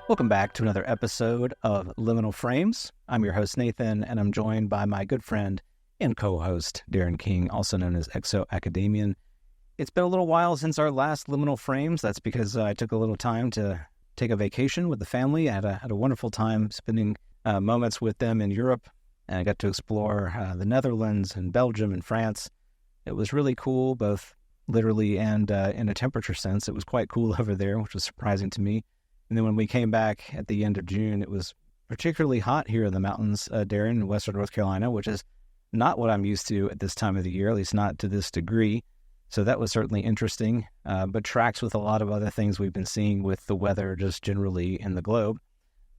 Welcome back to another episode of Liminal Phrames. I'm your host, Nathan, and I'm joined by my good friend and co-host, Darren King, also known as ExoAcademian. It's been a little while since our last Liminal Phrames. That's because I took a little time to take a vacation with the family. I had a wonderful time spending moments with them in Europe, and I got to explore the Netherlands and Belgium and France. It was really cool, both literally and in a temperature sense. It was quite cool over there, which was surprising to me. And then when we came back at the end of June, it was particularly hot here in the mountains, Darren, in western North Carolina, which is not what I'm used to at this time of the year, at least not to this degree. So that was certainly interesting, but tracks with a lot of other things we've been seeing with the weather just generally in the globe.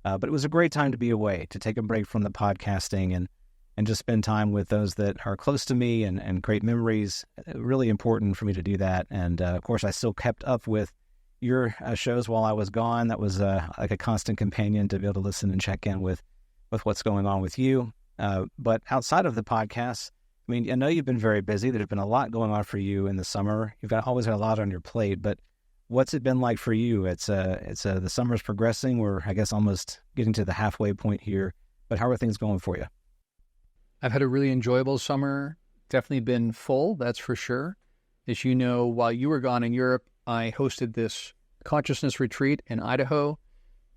But it was a great time to be away, to take a break from the podcasting and just spend time with those that are close to me and great memories. Really important for me to do that. And of course, I still kept up with your shows while I was gone. That was like a constant companion to be able to listen and check in with what's going on with you. But outside of the podcast, I mean, I know you've been very busy. There's been a lot going on for you in the summer. You've always got a lot on your plate, but what's it been like for you? It's the summer's progressing. We're, I guess, almost getting to the halfway point here, but how are things going for you? I've had a really enjoyable summer. Definitely been full, that's for sure. As you know, while you were gone in Europe, I hosted this consciousness retreat in Idaho,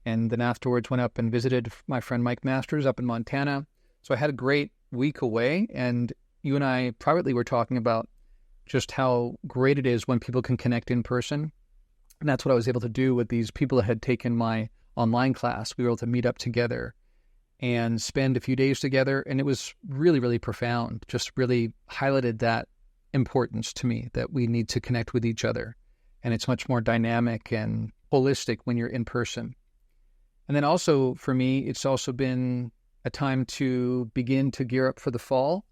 and then afterwards went up and visited my friend Mike Masters up in Montana. So I had a great week away, and you and I privately were talking about just how great it is when people can connect in person. And that's what I was able to do with these people that had taken my online class. We were able to meet up together and spend a few days together, and it was really, really profound. Just really highlighted that importance to me, that we need to connect with each other. And it's much more dynamic and holistic when you're in person. And then also for me, it's also been a time to begin to gear up for the fall.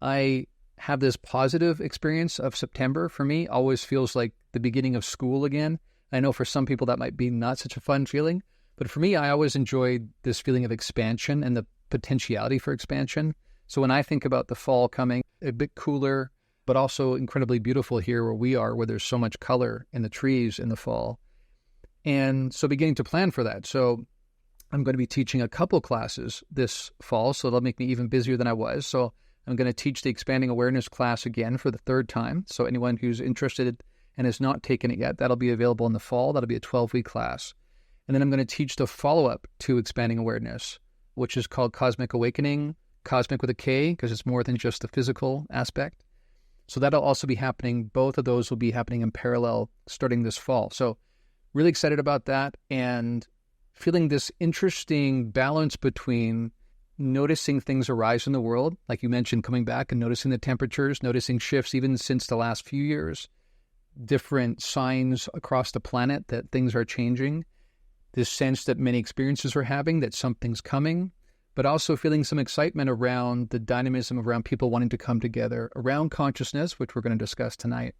I have this positive experience of September. For me, always feels like the beginning of school again. I know for some people that might be not such a fun feeling, but for me, I always enjoyed this feeling of expansion and the potentiality for expansion. So when I think about the fall coming, a bit cooler, but also incredibly beautiful here where we are, where there's so much color in the trees in the fall. And so beginning to plan for that. So I'm going to be teaching a couple classes this fall, so that'll make me even busier than I was. So I'm going to teach the Expanding Awareness class again for the third time. So anyone who's interested and has not taken it yet, that'll be available in the fall. That'll be a 12-week class. And then I'm going to teach the follow-up to Expanding Awareness, which is called Cosmic Awakening, cosmic with a K, because it's more than just the physical aspect. So that'll also be happening. Both of those will be happening in parallel starting this fall. So really excited about that and feeling this interesting balance between noticing things arise in the world, like you mentioned, coming back and noticing the temperatures, noticing shifts even since the last few years, different signs across the planet that things are changing, this sense that many experiences are having, that something's coming, but also feeling some excitement around the dynamism around people wanting to come together around consciousness, which we're going to discuss tonight,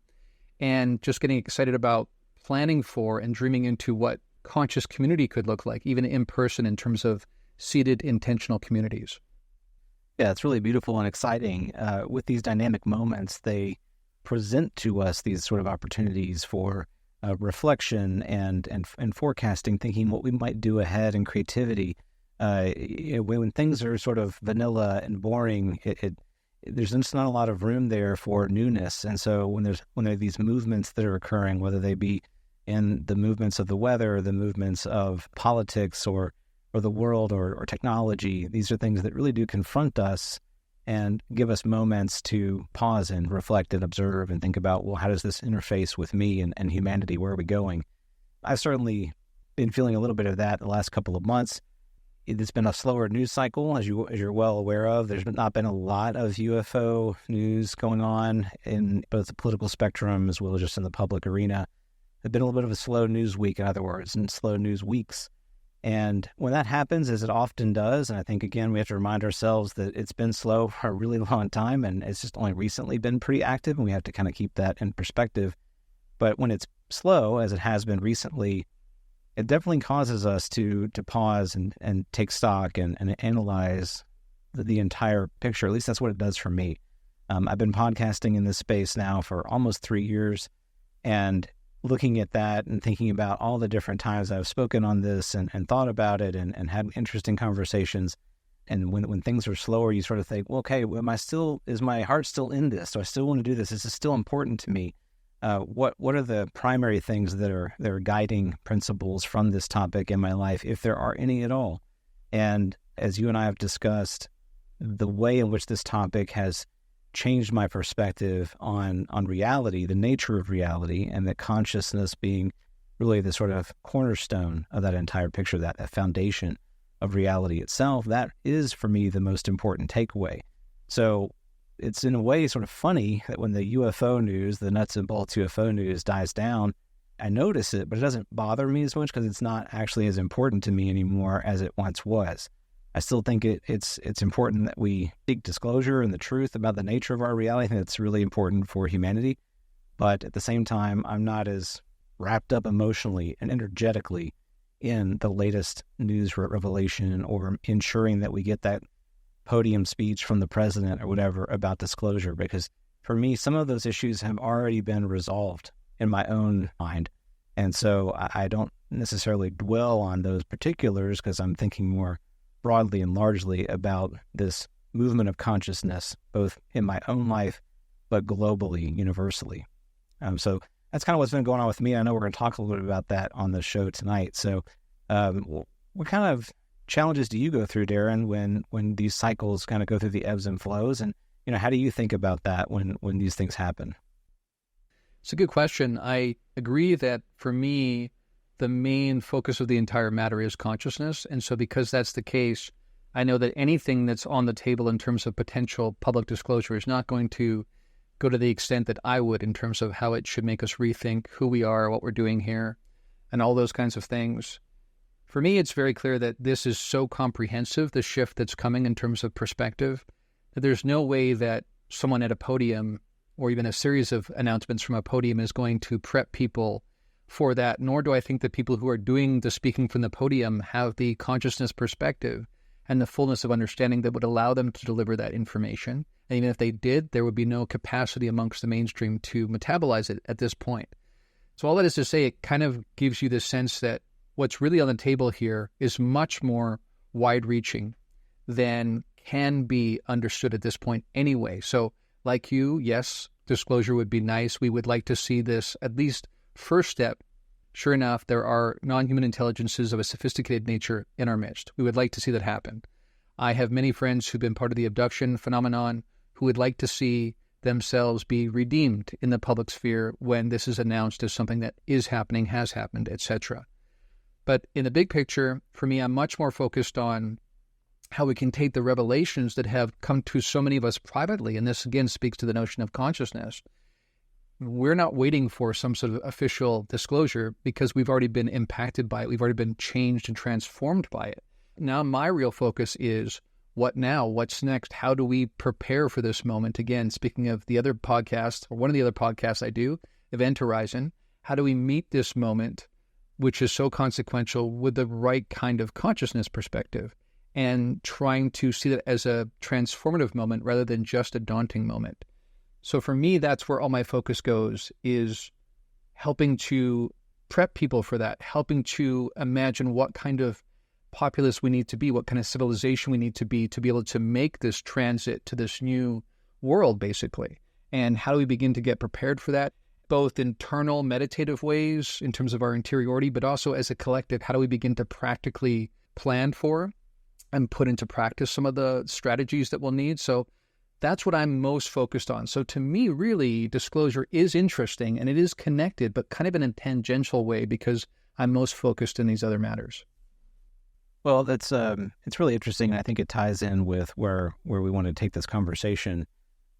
and just getting excited about planning for and dreaming into what conscious community could look like, even in person in terms of seated intentional communities. Yeah, it's really beautiful and exciting. With these dynamic moments, they present to us these sort of opportunities for reflection and forecasting, thinking what we might do ahead, and creativity. When things are sort of vanilla and boring, there's just not a lot of room there for newness. And so when there are these movements that are occurring, whether they be in the movements of the weather, or the movements of politics, or the world, or technology, these are things that really do confront us and give us moments to pause and reflect and observe and think about, well, how does this interface with me and humanity? Where are we going? I've certainly been feeling a little bit of that the last couple of months. It's been a slower news cycle, as you're well aware of. There's not been a lot of UFO news going on in both the political spectrum as well as just in the public arena. It's been a little bit of a slow news week, in other words, and slow news weeks. And when that happens, as it often does, and I think, again, we have to remind ourselves that it's been slow for a really long time, and it's just only recently been pretty active, and we have to kind of keep that in perspective. But when it's slow, as it has been recently, it definitely causes us to pause and take stock and analyze the entire picture. At least that's what it does for me. I've been podcasting in this space now for almost 3 years, and looking at that and thinking about all the different times I've spoken on this and thought about it and had interesting conversations. And when things are slower, you sort of think, well, okay, is my heart still in this? Do I still want to do this? Is this still important to me? What are the primary things that are guiding principles from this topic in my life, if there are any at all? And as you and I have discussed, the way in which this topic has changed my perspective on reality, the nature of reality, and that consciousness being really the sort of cornerstone of that entire picture, that foundation of reality itself, that is for me the most important takeaway. So it's in a way sort of funny that when the UFO news, the nuts and bolts UFO news dies down, I notice it, but it doesn't bother me as much because it's not actually as important to me anymore as it once was. I still think it's important that we seek disclosure and the truth about the nature of our reality. I think that's really important for humanity. But at the same time, I'm not as wrapped up emotionally and energetically in the latest news revelation or ensuring that we get that podium speech from the president or whatever about disclosure. Because for me, some of those issues have already been resolved in my own mind. And so I don't necessarily dwell on those particulars because I'm thinking more broadly and largely about this movement of consciousness, both in my own life, but globally, universally. So that's kind of what's been going on with me. I know we're going to talk a little bit about that on the show tonight. So what kind of challenges do you go through, Darren, when these cycles kind of go through the ebbs and flows? And, how do you think about that when these things happen? It's a good question. I agree that for me, the main focus of the entire matter is consciousness. And so because that's the case, I know that anything that's on the table in terms of potential public disclosure is not going to go to the extent that I would in terms of how it should make us rethink who we are, what we're doing here, and all those kinds of things. For me, it's very clear that this is so comprehensive, the shift that's coming in terms of perspective, that there's no way that someone at a podium or even a series of announcements from a podium is going to prep people for that, nor do I think that people who are doing the speaking from the podium have the consciousness perspective and the fullness of understanding that would allow them to deliver that information. And even if they did, there would be no capacity amongst the mainstream to metabolize it at this point. So all that is to say, it kind of gives you the sense that what's really on the table here is much more wide-reaching than can be understood at this point anyway. So like you, yes, disclosure would be nice. We would like to see this at least first step. Sure enough, there are non-human intelligences of a sophisticated nature in our midst. We would like to see that happen. I have many friends who've been part of the abduction phenomenon who would like to see themselves be redeemed in the public sphere when this is announced as something that is happening, has happened, etc. But in the big picture, for me, I'm much more focused on how we can take the revelations that have come to so many of us privately, and this again speaks to the notion of consciousness. We're not waiting for some sort of official disclosure because we've already been impacted by it. We've already been changed and transformed by it. Now my real focus is what now? What's next? How do we prepare for this moment? Again, speaking of the other podcast, or one of the other podcasts I do, Event Horizon, how do we meet this moment, which is so consequential, with the right kind of consciousness perspective and trying to see that as a transformative moment rather than just a daunting moment? So for me, that's where all my focus goes, is helping to prep people for that, helping to imagine what kind of populace we need to be, what kind of civilization we need to be able to make this transit to this new world, basically. And how do we begin to get prepared for that, both internal meditative ways in terms of our interiority, but also as a collective, how do we begin to practically plan for and put into practice some of the strategies that we'll need? So that's what I'm most focused on. So to me, really, disclosure is interesting and it is connected, but kind of in a tangential way because I'm most focused in these other matters. Well, that's it's really interesting, and I think it ties in with where we want to take this conversation.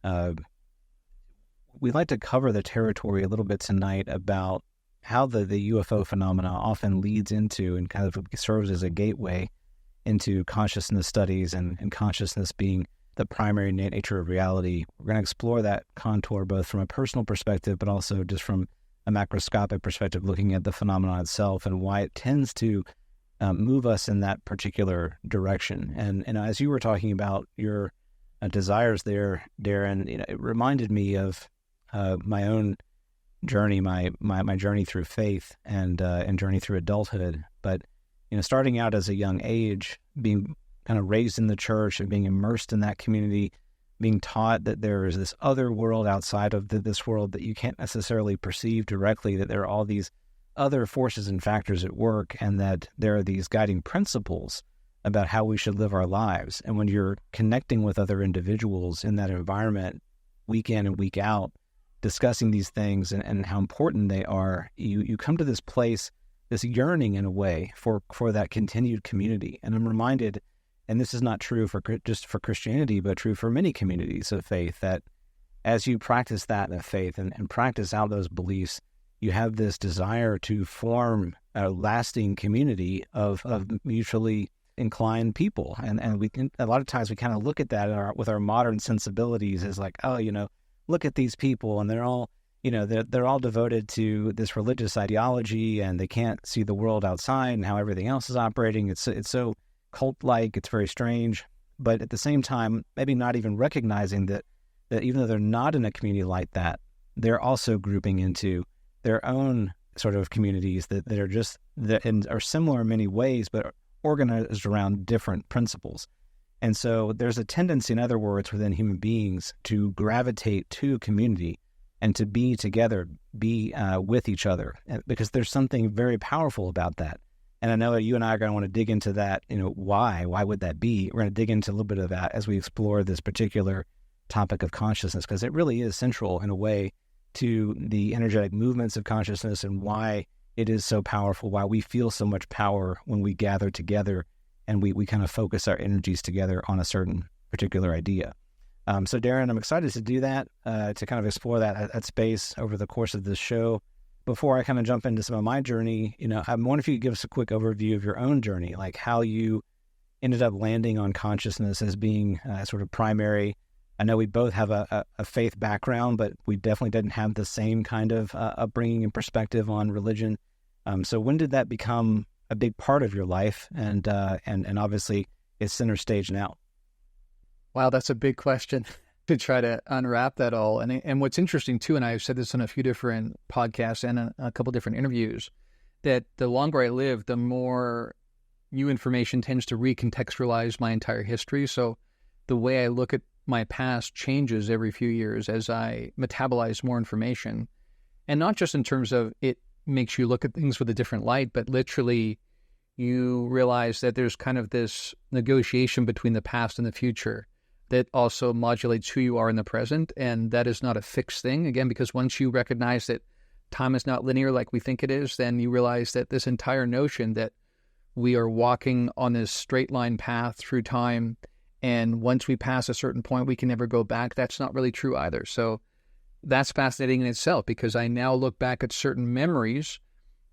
We'd like to cover the territory a little bit tonight about how the UFO phenomena often leads into and kind of serves as a gateway into consciousness studies and consciousness being the primary nature of reality. We're going to explore that contour both from a personal perspective, but also just from a macroscopic perspective, looking at the phenomenon itself and why it tends to move us in that particular direction. And as you were talking about your desires there, Darren, it reminded me of my own journey, my journey through faith and journey through adulthood. But starting out as a young age, being kind of raised in the church and being immersed in that community, being taught that there is this other world outside of this world that you can't necessarily perceive directly, that there are all these other forces and factors at work, and that there are these guiding principles about how we should live our lives. And when you're connecting with other individuals in that environment, week in and week out, discussing these things and how important they are, you come to this place, this yearning in a way for that continued community. And I'm reminded, and this is not true just for Christianity, but true for many communities of faith, that as you practice that in faith and practice out those beliefs, you have this desire to form a lasting community of mutually inclined people. And we can, a lot of times we kind of look at that with our modern sensibilities as like, oh, look at these people, and they're all, they're all devoted to this religious ideology, and they can't see the world outside and how everything else is operating. It's so cult-like, it's very strange. But at the same time, maybe not even recognizing that even though they're not in a community like that, they're also grouping into their own sort of communities that are similar in many ways, but organized around different principles. And so there's a tendency, in other words, within human beings to gravitate to community and to be together, be with each other, because there's something very powerful about that. And I know you and I are going to want to dig into that, why would that be? We're going to dig into a little bit of that as we explore this particular topic of consciousness, because it really is central in a way to the energetic movements of consciousness and why it is so powerful, why we feel so much power when we gather together and we kind of focus our energies together on a certain particular idea. So Darren, I'm excited to do that, to kind of explore that space over the course of this show. Before I kind of jump into some of my journey, I wonder if you could give us a quick overview of your own journey, like how you ended up landing on consciousness as being sort of primary. I know we both have a faith background, but we definitely didn't have the same kind of upbringing and perspective on religion. So when did that become a big part of your life? And obviously it's center stage now. Wow, that's a big question to try to unwrap that all. And what's interesting too, and I've said this on a few different podcasts and a couple different interviews, that the longer I live, the more new information tends to recontextualize my entire history. So the way I look at my past changes every few years as I metabolize more information. And not just in terms of it makes you look at things with a different light, but literally you realize that there's kind of this negotiation between the past and the future that also modulates who you are in the present. And that is not a fixed thing. Again, because once you recognize that time is not linear like we think it is, then you realize that this entire notion that we are walking on this straight line path through time, and once we pass a certain point, we can never go back, that's not really true either. So that's fascinating in itself, because I now look back at certain memories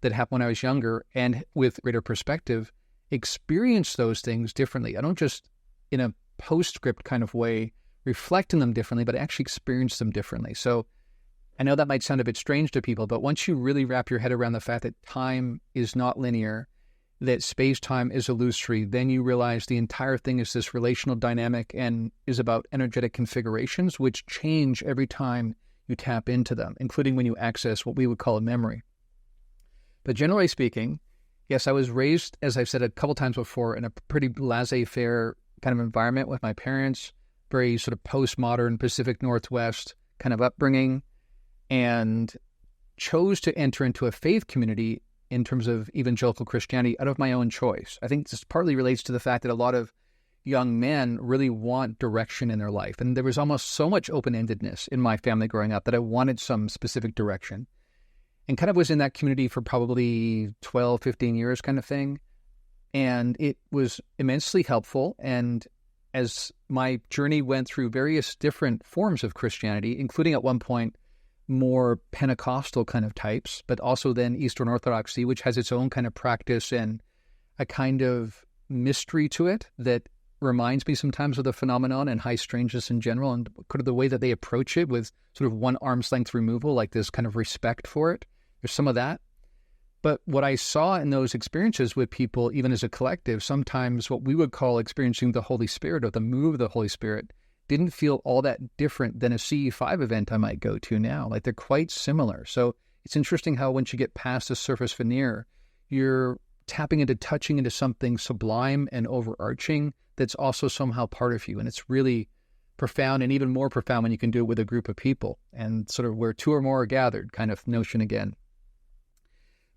that happened when I was younger and with greater perspective, experience those things differently. I don't just, in a postscript kind of way, reflect on them differently, but actually experience them differently. So I know that might sound a bit strange to people, but once you really wrap your head around the fact that time is not linear, that space-time is illusory, then you realize the entire thing is this relational dynamic and is about energetic configurations, which change every time you tap into them, including when you access what we would call a memory. But generally speaking, yes, I was raised, as I've said a couple times before, in a pretty laissez-faire kind of environment with my parents, very sort of postmodern Pacific Northwest kind of upbringing, and chose to enter into a faith community in terms of evangelical Christianity out of my own choice. I think this partly relates to the fact that a lot of young men really want direction in their life. And there was almost so much open-endedness in my family growing up that I wanted some specific direction. And kind of was in that community for probably 12, 15 years kind of thing. And it was immensely helpful. And as my journey went through various different forms of Christianity, including at one point more Pentecostal kind of types, but also then Eastern Orthodoxy, which has its own kind of practice and a kind of mystery to it that reminds me sometimes of the phenomenon and high strangeness in general, and kind of the way that they approach it with sort of one arm's length removal, like this kind of respect for it. There's some of that. But what I saw in those experiences with people, even as a collective, sometimes what we would call experiencing the Holy Spirit or the move of the Holy Spirit didn't feel all that different than a CE5 event I might go to now. Like, they're quite similar. So it's interesting how once you get past the surface veneer, you're touching into something sublime and overarching that's also somehow part of you. And it's really profound, and even more profound when you can do it with a group of people, and sort of where two or more are gathered kind of notion again.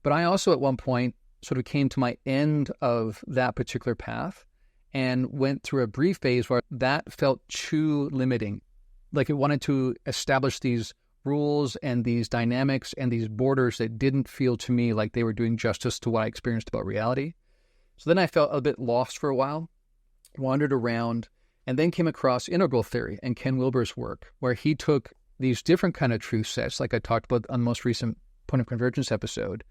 But I also at one point sort of came to my end of that particular path and went through a brief phase where that felt too limiting. Like, it wanted to establish these rules and these dynamics and these borders that didn't feel to me like they were doing justice to what I experienced about reality. So then I felt a bit lost for a while, wandered around, and then came across integral theory and Ken Wilber's work, where he took these different kind of truth sets, like I talked about on the most recent Point of Convergence episode,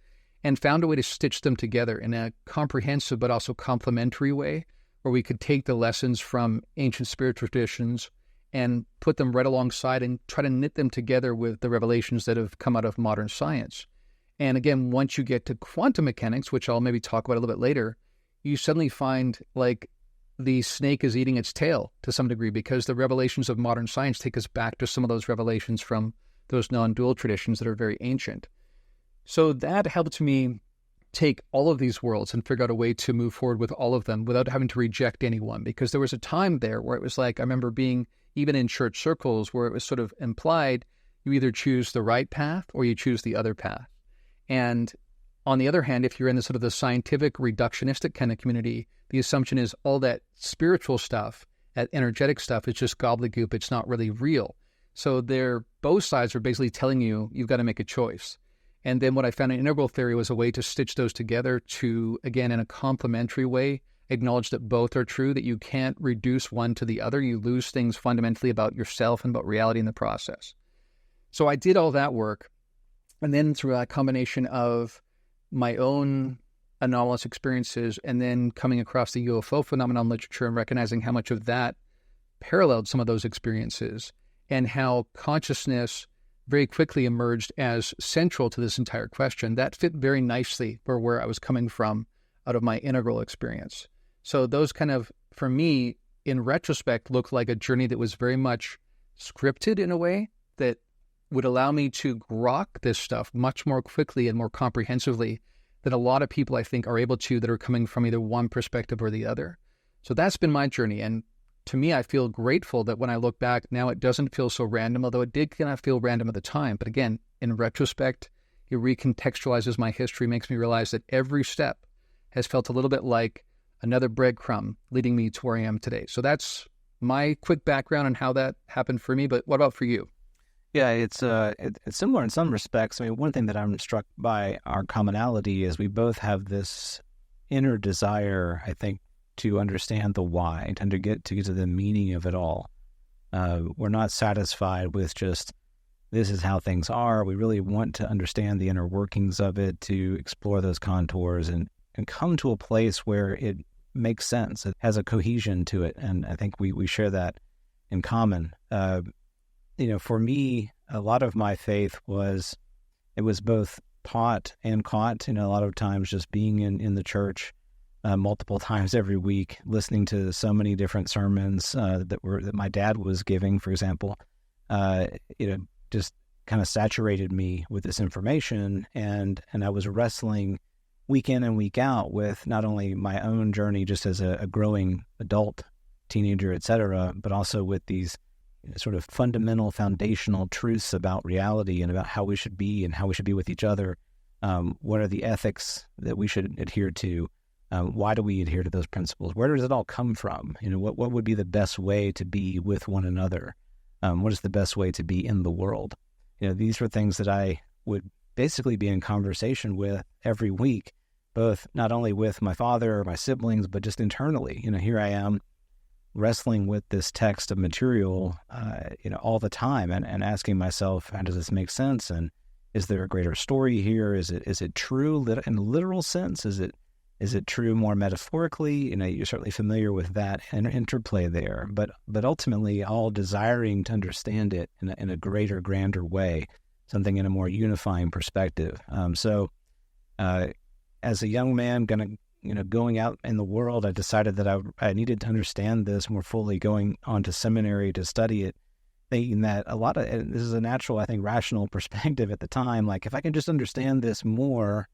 and found a way to stitch them together in a comprehensive but also complementary way, where we could take the lessons from ancient spiritual traditions and put them right alongside and try to knit them together with the revelations that have come out of modern science. And again, once you get to quantum mechanics, which I'll maybe talk about a little bit later, you suddenly find like the snake is eating its tail to some degree, because the revelations of modern science take us back to some of those revelations from those non-dual traditions that are very ancient. So that helped me take all of these worlds and figure out a way to move forward with all of them without having to reject anyone. Because there was a time there where it was like, I remember being even in church circles where it was sort of implied you either choose the right path or you choose the other path. And on the other hand, if you're in the sort of the scientific reductionistic kind of community, the assumption is all that spiritual stuff, that energetic stuff, is just gobbledygook. It's not really real. So both sides are basically telling you, you've got to make a choice. And then what I found in integral theory was a way to stitch those together to, again, in a complementary way, acknowledge that both are true, that you can't reduce one to the other. You lose things fundamentally about yourself and about reality in the process. So I did all that work. And then through a combination of my own anomalous experiences and then coming across the UFO phenomenon literature and recognizing how much of that paralleled some of those experiences, and how consciousness very quickly emerged as central to this entire question, that fit very nicely for where I was coming from out of my integral experience. So those kind of, for me, in retrospect, looked like a journey that was very much scripted in a way that would allow me to grok this stuff much more quickly and more comprehensively than a lot of people, I think, are able to, that are coming from either one perspective or the other. So that's been my journey. And to me, I feel grateful that when I look back now, it doesn't feel so random, although it did kind of feel random at the time. But again, in retrospect, it recontextualizes my history, makes me realize that every step has felt a little bit like another breadcrumb leading me to where I am today. So that's my quick background on how that happened for me. But what about for you? Yeah, it's similar in some respects. I mean, one thing that I'm struck by our commonality is we both have this inner desire, I think, to understand the why, to get to the meaning of it all. We're not satisfied with just, this is how things are. We really want to understand the inner workings of it, to explore those contours and come to a place where it makes sense. It has a cohesion to it. And I think we share that in common. For me, a lot of my faith was both taught and caught, a lot of times just being in the church multiple times every week, listening to so many different sermons that my dad was giving, for example, just kind of saturated me with this information. And I was wrestling week in and week out with not only my own journey just as a growing adult, teenager, et cetera, but also with these sort of fundamental, foundational truths about reality and about how we should be and how we should be with each other. What are the ethics that we should adhere to? Why do we adhere to those principles? Where does it all come from? What would be the best way to be with one another? What is the best way to be in the world? These were things that I would basically be in conversation with every week, both not only with my father or my siblings, but just internally. Here I am wrestling with this text of material, all the time, and asking myself, how does this make sense? And is there a greater story here? Is it true in a literal sense? Is it true more metaphorically? You're certainly familiar with that and interplay there, but ultimately all desiring to understand it in a greater, grander way, something in a more unifying perspective. So as a young man, going to going out in the world, I decided that I needed to understand this more fully, going on to seminary to study it, thinking that and this is a natural, I think, rational perspective at the time. Like, if I can just understand this more,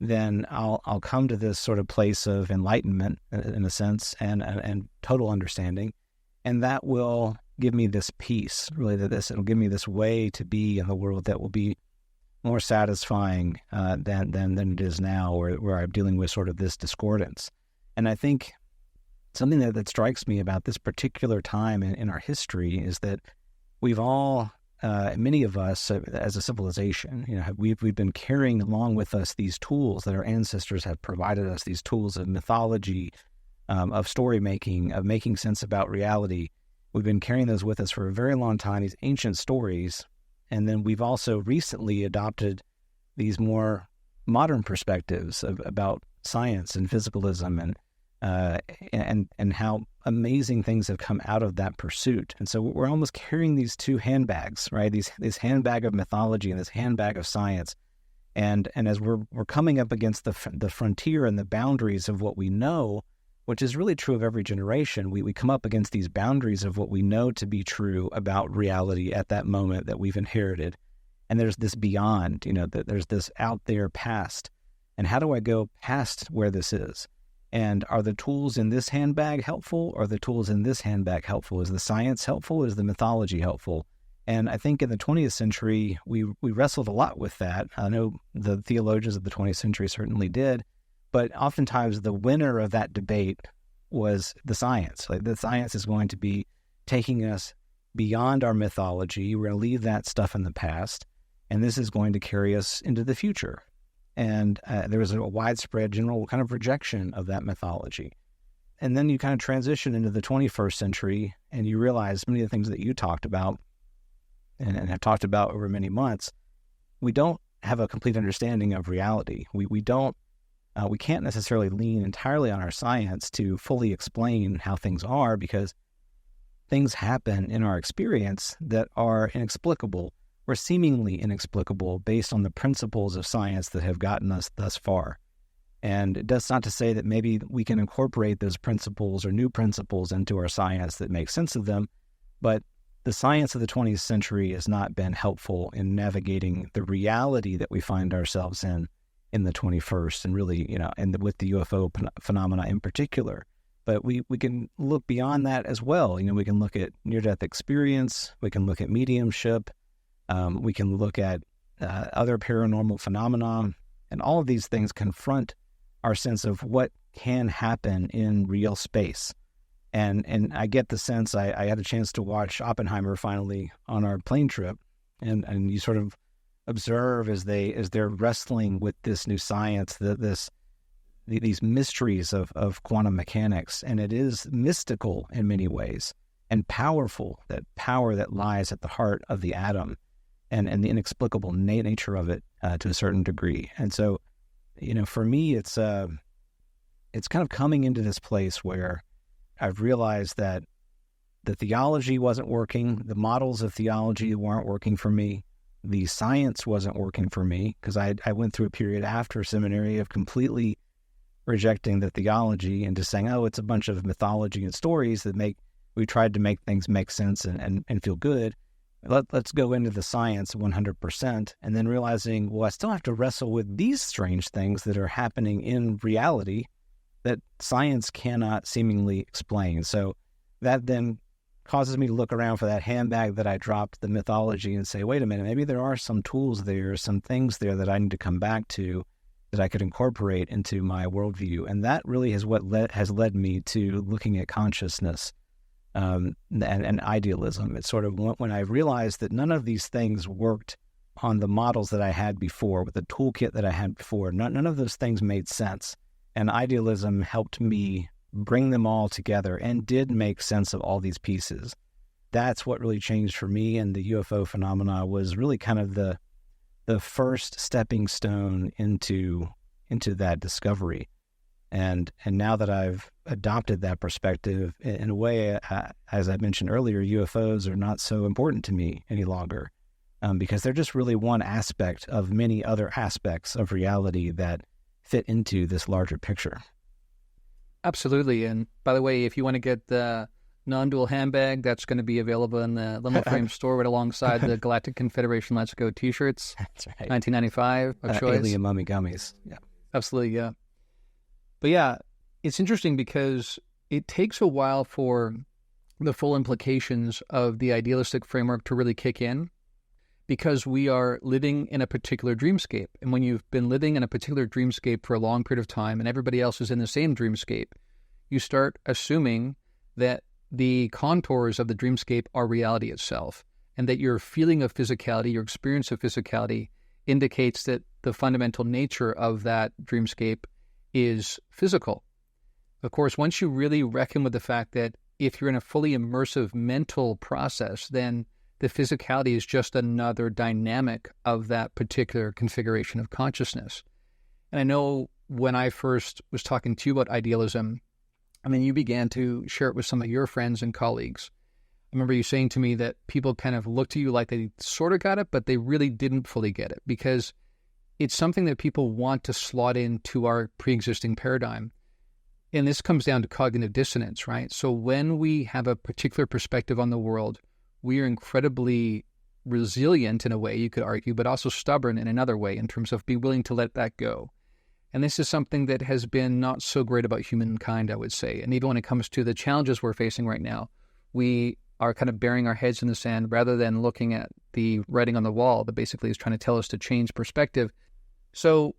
then I'll come to this sort of place of enlightenment, in a sense, and total understanding, and that will give me this peace. Really, it'll give me this way to be in the world that will be more satisfying than it is now, where I'm dealing with sort of this discordance. And I think something that strikes me about this particular time in our history is that we've all, many of us as a civilization, we've been carrying along with us these tools that our ancestors have provided us, these tools of mythology, of story making, of making sense about reality. We've been carrying those with us for a very long time, these ancient stories. And then we've also recently adopted these more modern perspectives about science and physicalism and how amazing things have come out of that pursuit. And so we're almost carrying these two handbags, right? This handbag of mythology and this handbag of science. And as we're coming up against the frontier and the boundaries of what we know, which is really true of every generation, we come up against these boundaries of what we know to be true about reality at that moment that we've inherited. And there's this beyond, that there's this out there past. And how do I go past where this is? And are the tools in this handbag helpful? Or are the tools in this handbag helpful? Is the science helpful? Is the mythology helpful? And I think in the 20th century, we wrestled a lot with that. I know the theologians of the 20th century certainly did. But oftentimes the winner of that debate was the science. Like, the science is going to be taking us beyond our mythology. We're going to leave that stuff in the past, and this is going to carry us into the future. And there was a widespread general kind of rejection of that mythology. And then you kind of transition into the 21st century, and you realize many of the things that you talked about and have talked about over many months, we don't have a complete understanding of reality. We can't necessarily lean entirely on our science to fully explain how things are, because things happen in our experience that are inexplicable or seemingly inexplicable based on the principles of science that have gotten us thus far. And that's not to say that maybe we can incorporate those principles or new principles into our science that make sense of them, but the science of the 20th century has not been helpful in navigating the reality that we find ourselves in the 21st, and really, and with the UFO phenomena in particular. But we can look beyond that as well. We can look at near-death experience, we can look at mediumship, we can look at other paranormal phenomena, and all of these things confront our sense of what can happen in real space. And I get the sense, I had a chance to watch Oppenheimer finally on our plane trip, and you sort of observe as they're wrestling with this new science, these mysteries of quantum mechanics, and it is mystical in many ways and powerful, that power that lies at the heart of the atom and the inexplicable nature of it to a certain degree. And so, for me, it's kind of coming into this place where I've realized that the theology wasn't working, the models of theology weren't working for me, the science wasn't working for me, because I went through a period after seminary of completely rejecting the theology and just saying, oh, it's a bunch of mythology and stories that we tried to make things make sense and feel good. Let's go into the science 100%, and then realizing, well, I still have to wrestle with these strange things that are happening in reality that science cannot seemingly explain. So that then causes me to look around for that handbag that I dropped, the mythology, and say, wait a minute, maybe there are some tools there, some things there that I need to come back to that I could incorporate into my worldview. And that really is what has led me to looking at consciousness and idealism. It's sort of when I realized that none of these things worked on the models that I had before, with the toolkit that I had before. None of those things made sense. And idealism helped me bring them all together and did make sense of all these pieces. That's what really changed for me, and the UFO phenomena was really kind of the first stepping stone into that discovery. And now that I've adopted that perspective, in a way, as I mentioned earlier, UFOs are not so important to me any longer, because they're just really one aspect of many other aspects of reality that fit into this larger picture. Absolutely. And by the way, if you want to get the non-dual handbag, that's going to be available in the Liminal Phrames store right alongside the Galactic Confederation Let's Go t-shirts. That's right. 1995 of choice. Alien mummy gummies. Yeah. Absolutely, yeah. But yeah, it's interesting because it takes a while for the full implications of the idealistic framework to really kick in, because we are living in a particular dreamscape. And when you've been living in a particular dreamscape for a long period of time and everybody else is in the same dreamscape, you start assuming that the contours of the dreamscape are reality itself, and that your feeling of physicality, your experience of physicality, indicates that the fundamental nature of that dreamscape is physical. Of course, once you really reckon with the fact that if you're in a fully immersive mental process, then the physicality is just another dynamic of that particular configuration of consciousness. And I know when I first was talking to you about idealism, and then you began to share it with some of your friends and colleagues, I remember you saying to me that people kind of looked at you like they sort of got it, but they really didn't fully get it, because it's something that people want to slot into our pre-existing paradigm. And this comes down to cognitive dissonance, right? So when we have a particular perspective on the world, we are incredibly resilient in a way, you could argue, but also stubborn in another way in terms of being willing to let that go. And this is something that has been not so great about humankind, I would say. And even when it comes to the challenges we're facing right now, we are kind of burying our heads in the sand rather than looking at the writing on the wall that basically is trying to tell us to change perspective. So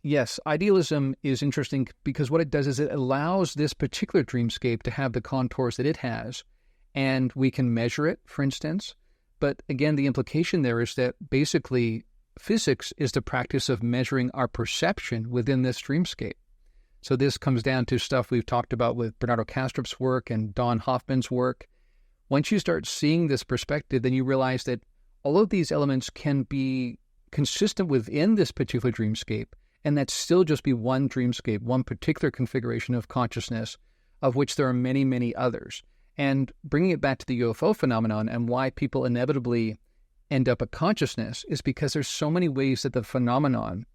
yes, idealism is interesting because what it does is it allows this particular dreamscape to have the contours that it has, and we can measure it, for instance. But again, the implication there is that basically physics is the practice of measuring our perception within this dreamscape. So this comes down to stuff we've talked about with Bernardo Kastrup's work and Don Hoffman's work. Once you start seeing this perspective, then you realize that all of these elements can be consistent within this particular dreamscape, and that still just be one dreamscape, one particular configuration of consciousness, of which there are many, many others. And bringing it back to the UFO phenomenon and why people inevitably end up at consciousness is because there's so many ways that the phenomenon,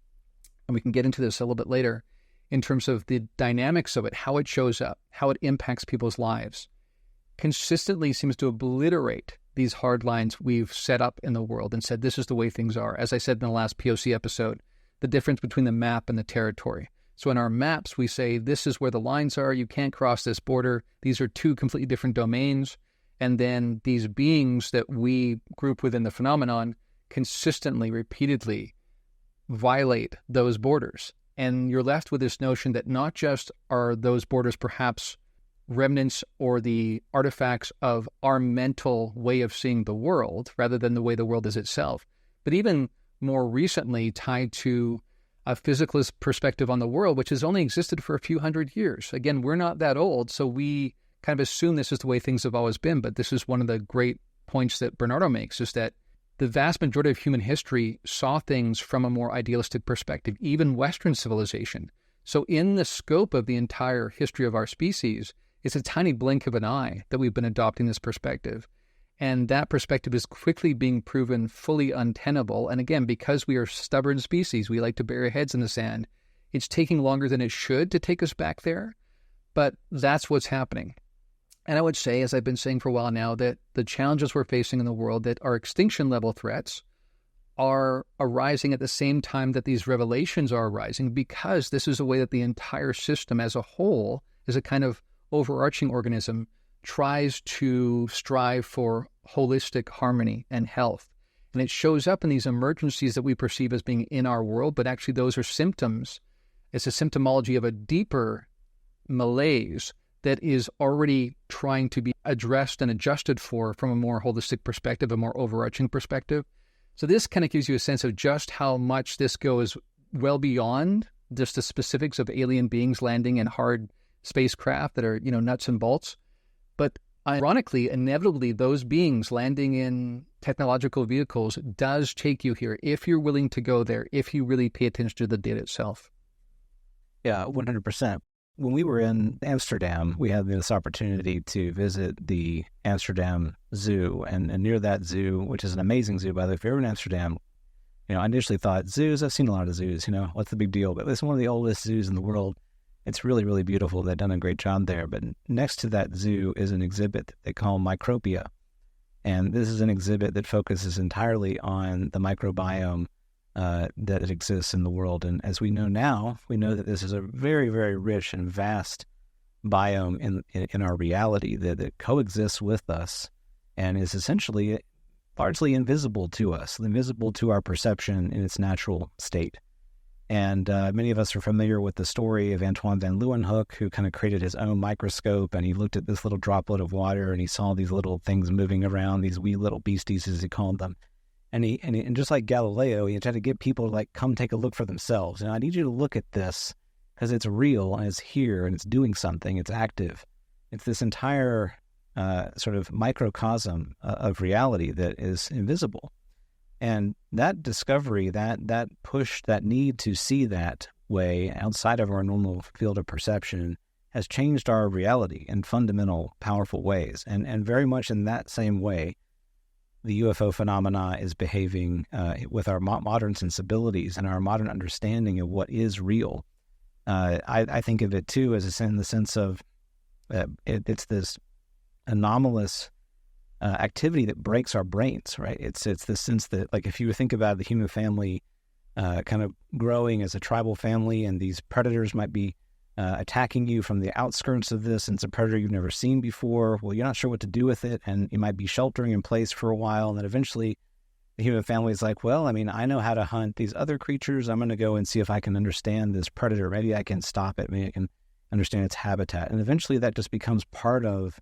and we can get into this a little bit later, in terms of the dynamics of it, how it shows up, how it impacts people's lives, consistently seems to obliterate these hard lines we've set up in the world and said, this is the way things are. As I said in the last POC episode, the difference between the map and the territory. So in our maps, we say, this is where the lines are. You can't cross this border. These are two completely different domains. And then these beings that we group within the phenomenon consistently, repeatedly violate those borders. And you're left with this notion that not just are those borders perhaps remnants or the artifacts of our mental way of seeing the world rather than the way the world is itself, but even more recently tied to a physicalist perspective on the world, which has only existed for a few hundred years. Again, we're not that old, so we kind of assume this is the way things have always been, but this is one of the great points that Bernardo makes, is that the vast majority of human history saw things from a more idealistic perspective, even Western civilization. So in the scope of the entire history of our species, it's a tiny blink of an eye that we've been adopting this perspective. And that perspective is quickly being proven fully untenable. And again, because we are stubborn species, we like to bury our heads in the sand. It's taking longer than it should to take us back there, but that's what's happening. And I would say, as I've been saying for a while now, that the challenges we're facing in the world that are extinction-level threats are arising at the same time that these revelations are arising, because this is a way that the entire system as a whole, as a kind of overarching organism, tries to strive for holistic harmony and health. And it shows up in these emergencies that we perceive as being in our world, but actually those are symptoms. It's a symptomology of a deeper malaise that is already trying to be addressed and adjusted for from a more holistic perspective, a more overarching perspective. So this kind of gives you a sense of just how much this goes well beyond just the specifics of alien beings landing in hard spacecraft that are, nuts and bolts. But ironically, inevitably, those beings landing in technological vehicles does take you here if you're willing to go there, if you really pay attention to the data itself. Yeah, 100%. When we were in Amsterdam, we had this opportunity to visit the Amsterdam Zoo. And near that zoo, which is an amazing zoo, by the way, if you're in Amsterdam, I initially thought zoos, I've seen a lot of zoos, what's the big deal? But it's one of the oldest zoos in the world. It's really, really beautiful. They've done a great job there. But next to that zoo is an exhibit that they call Micropia. And this is an exhibit that focuses entirely on the microbiome that exists in the world. And as we know now, we know that this is a very, very rich and vast biome in our reality that coexists with us and is essentially largely invisible to us, invisible to our perception in its natural state. And many of us are familiar with the story of Antoine van Leeuwenhoek, who kind of created his own microscope, and he looked at this little droplet of water, and he saw these little things moving around, these wee little beasties, as he called them. And just like Galileo, he tried to get people to like come take a look for themselves. And I need you to look at this because it's real and it's here and it's doing something. It's active. It's this entire sort of microcosm of reality that is invisible. And that discovery, that push, that need to see that way outside of our normal field of perception has changed our reality in fundamental, powerful ways. And very much in that same way, the UFO phenomena is behaving with our modern sensibilities and our modern understanding of what is real. I think of it, too, as in the sense of it's this anomalous activity that breaks our brains, right? It's the sense that, like, if you think about the human family kind of growing as a tribal family, and these predators might be attacking you from the outskirts of this, and it's a predator you've never seen before. Well, you're not sure what to do with it, and you might be sheltering in place for a while, and then eventually the human family is like, well, I mean, I know how to hunt these other creatures. I'm going to go and see if I can understand this predator. Maybe I can stop it. Maybe I can understand its habitat. And eventually that just becomes part of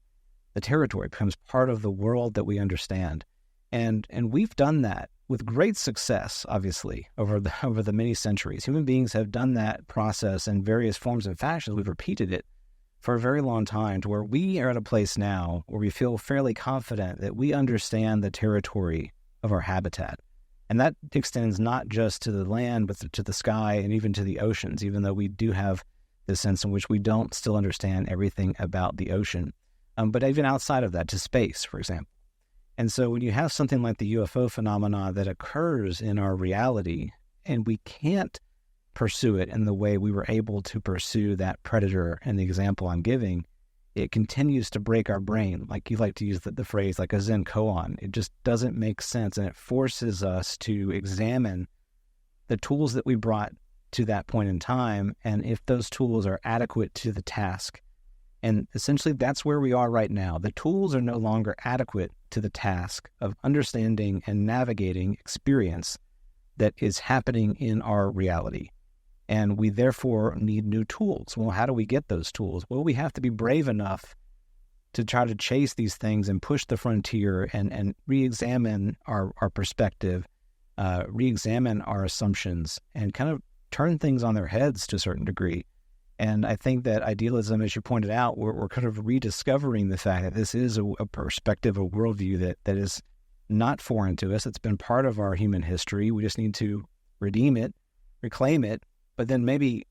the territory, becomes part of the world that we understand. And we've done that with great success, obviously, over the many centuries. Human beings have done that process in various forms and fashions. We've repeated it for a very long time, to where we are at a place now where we feel fairly confident that we understand the territory of our habitat. And that extends not just to the land, but to the sky and even to the oceans, even though we do have this sense in which we don't still understand everything about the ocean. But even outside of that, to space, for example. And so when you have something like the UFO phenomena that occurs in our reality, and we can't pursue it in the way we were able to pursue that predator in the example I'm giving, it continues to break our brain. Like you like to use the phrase, like a Zen koan. It just doesn't make sense, and it forces us to examine the tools that we brought to that point in time, and if those tools are adequate to the task. And essentially, that's where we are right now. The tools are no longer adequate to the task of understanding and navigating experience that is happening in our reality. And we therefore need new tools. Well, how do we get those tools? Well, we have to be brave enough to try to chase these things and push the frontier and re-examine our perspective, re-examine our assumptions, and kind of turn things on their heads to a certain degree. And I think that idealism, as you pointed out, we're kind of rediscovering the fact that this is a perspective, a worldview that is not foreign to us. It's been part of our human history. We just need to redeem it, reclaim it, but then maybe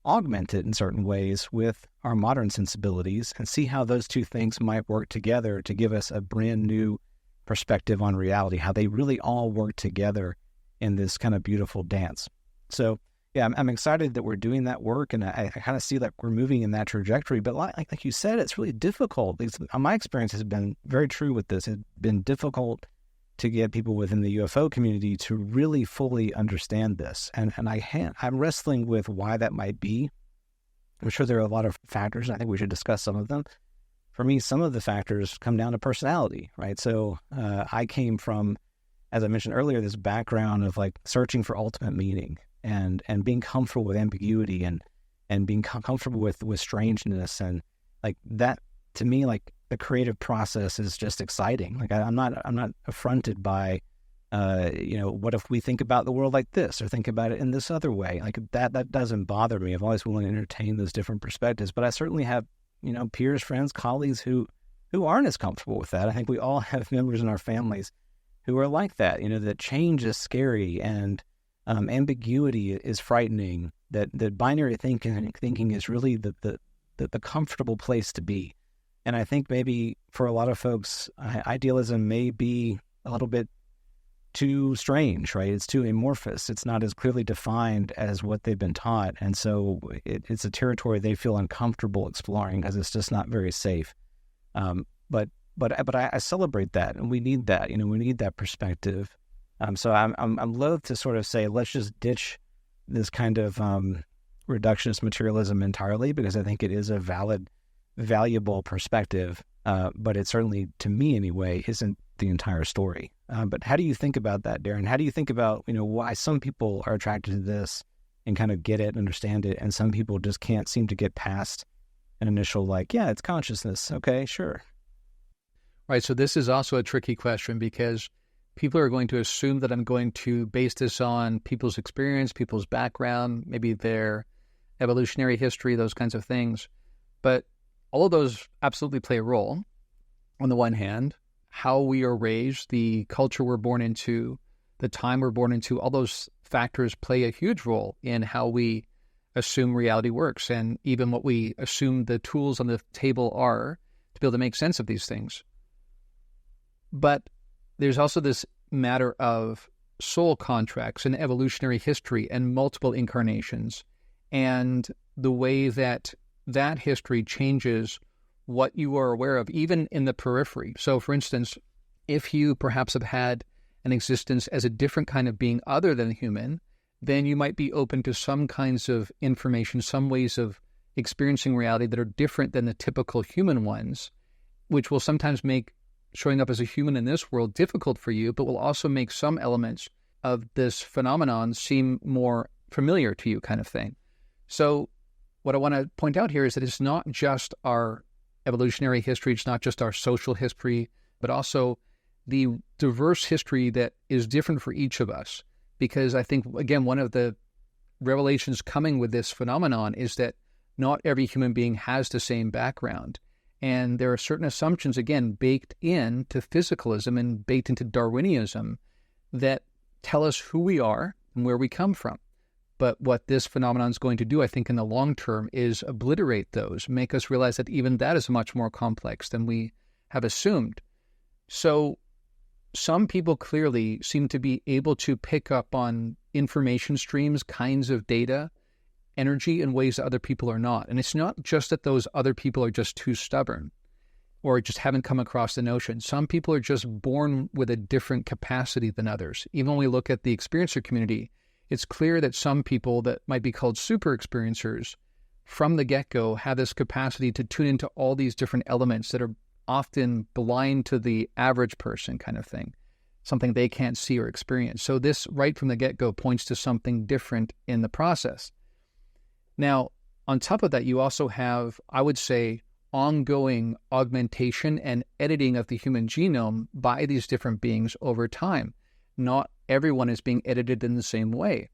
augment it in certain ways with our modern sensibilities and see how those two things might work together to give us a brand new perspective on reality, how they really all work together in this kind of beautiful dance. So, yeah, I'm excited that we're doing that work, and I kind of see that we're moving in that trajectory. But like you said, it's really difficult. My experience has been very true with this. It's been difficult to get people within the UFO community to really fully understand this. And I'm wrestling with why that might be. I'm sure there are a lot of factors, and I think we should discuss some of them. For me, some of the factors come down to personality, right? So I came from, as I mentioned earlier, this background of like searching for ultimate meaning and being comfortable with ambiguity and being comfortable with strangeness. And like that, to me, like the creative process is just exciting. Like I'm not affronted by, what if we think about the world like this or think about it in this other way? Like that doesn't bother me. I'm always willing to entertain those different perspectives, but I certainly have, peers, friends, colleagues who aren't as comfortable with that. I think we all have members in our families who are like that, that change is scary and ambiguity is frightening, that binary thinking is really the comfortable place to be. And I think maybe for a lot of folks, idealism may be a little bit too strange, right? It's too amorphous. It's not as clearly defined as what they've been taught. And so it's a territory they feel uncomfortable exploring because it's just not very safe. But I celebrate that, and we need that. We need that perspective. So I'm loath to sort of say, let's just ditch this kind of reductionist materialism entirely, because I think it is a valid, valuable perspective. But it certainly, to me anyway, isn't the entire story. But how do you think about that, Darren? How do you think about, why some people are attracted to this and kind of get it, understand it, and some people just can't seem to get past an initial, yeah, it's consciousness. Okay, sure. Right. So this is also a tricky question, because people are going to assume that I'm going to base this on people's experience, people's background, maybe their evolutionary history, those kinds of things. But all of those absolutely play a role. On the one hand, how we are raised, the culture we're born into, the time we're born into, all those factors play a huge role in how we assume reality works, and even what we assume the tools on the table are to be able to make sense of these things. But there's also this matter of soul contracts and evolutionary history and multiple incarnations, and the way that history changes what you are aware of, even in the periphery. So, for instance, if you perhaps have had an existence as a different kind of being other than human, then you might be open to some kinds of information, some ways of experiencing reality that are different than the typical human ones, which will sometimes make showing up as a human in this world difficult for you, but will also make some elements of this phenomenon seem more familiar to you, kind of thing. So what I want to point out here is that it's not just our evolutionary history, it's not just our social history, but also the diverse history that is different for each of us. Because I think, again, one of the revelations coming with this phenomenon is that not every human being has the same background. And there are certain assumptions, again, baked into physicalism and baked into Darwinism that tell us who we are and where we come from. But what this phenomenon is going to do, I think, in the long term is obliterate those, make us realize that even that is much more complex than we have assumed. So some people clearly seem to be able to pick up on information streams, kinds of data, energy in ways that other people are not. And it's not just that those other people are just too stubborn or just haven't come across the notion. Some people are just born with a different capacity than others. Even when we look at the experiencer community, it's clear that some people that might be called super experiencers from the get-go have this capacity to tune into all these different elements that are often blind to the average person, kind of thing, something they can't see or experience. So this right from the get-go points to something different in the process. Now, on top of that, you also have, I would say, ongoing augmentation and editing of the human genome by these different beings over time. Not everyone is being edited in the same way.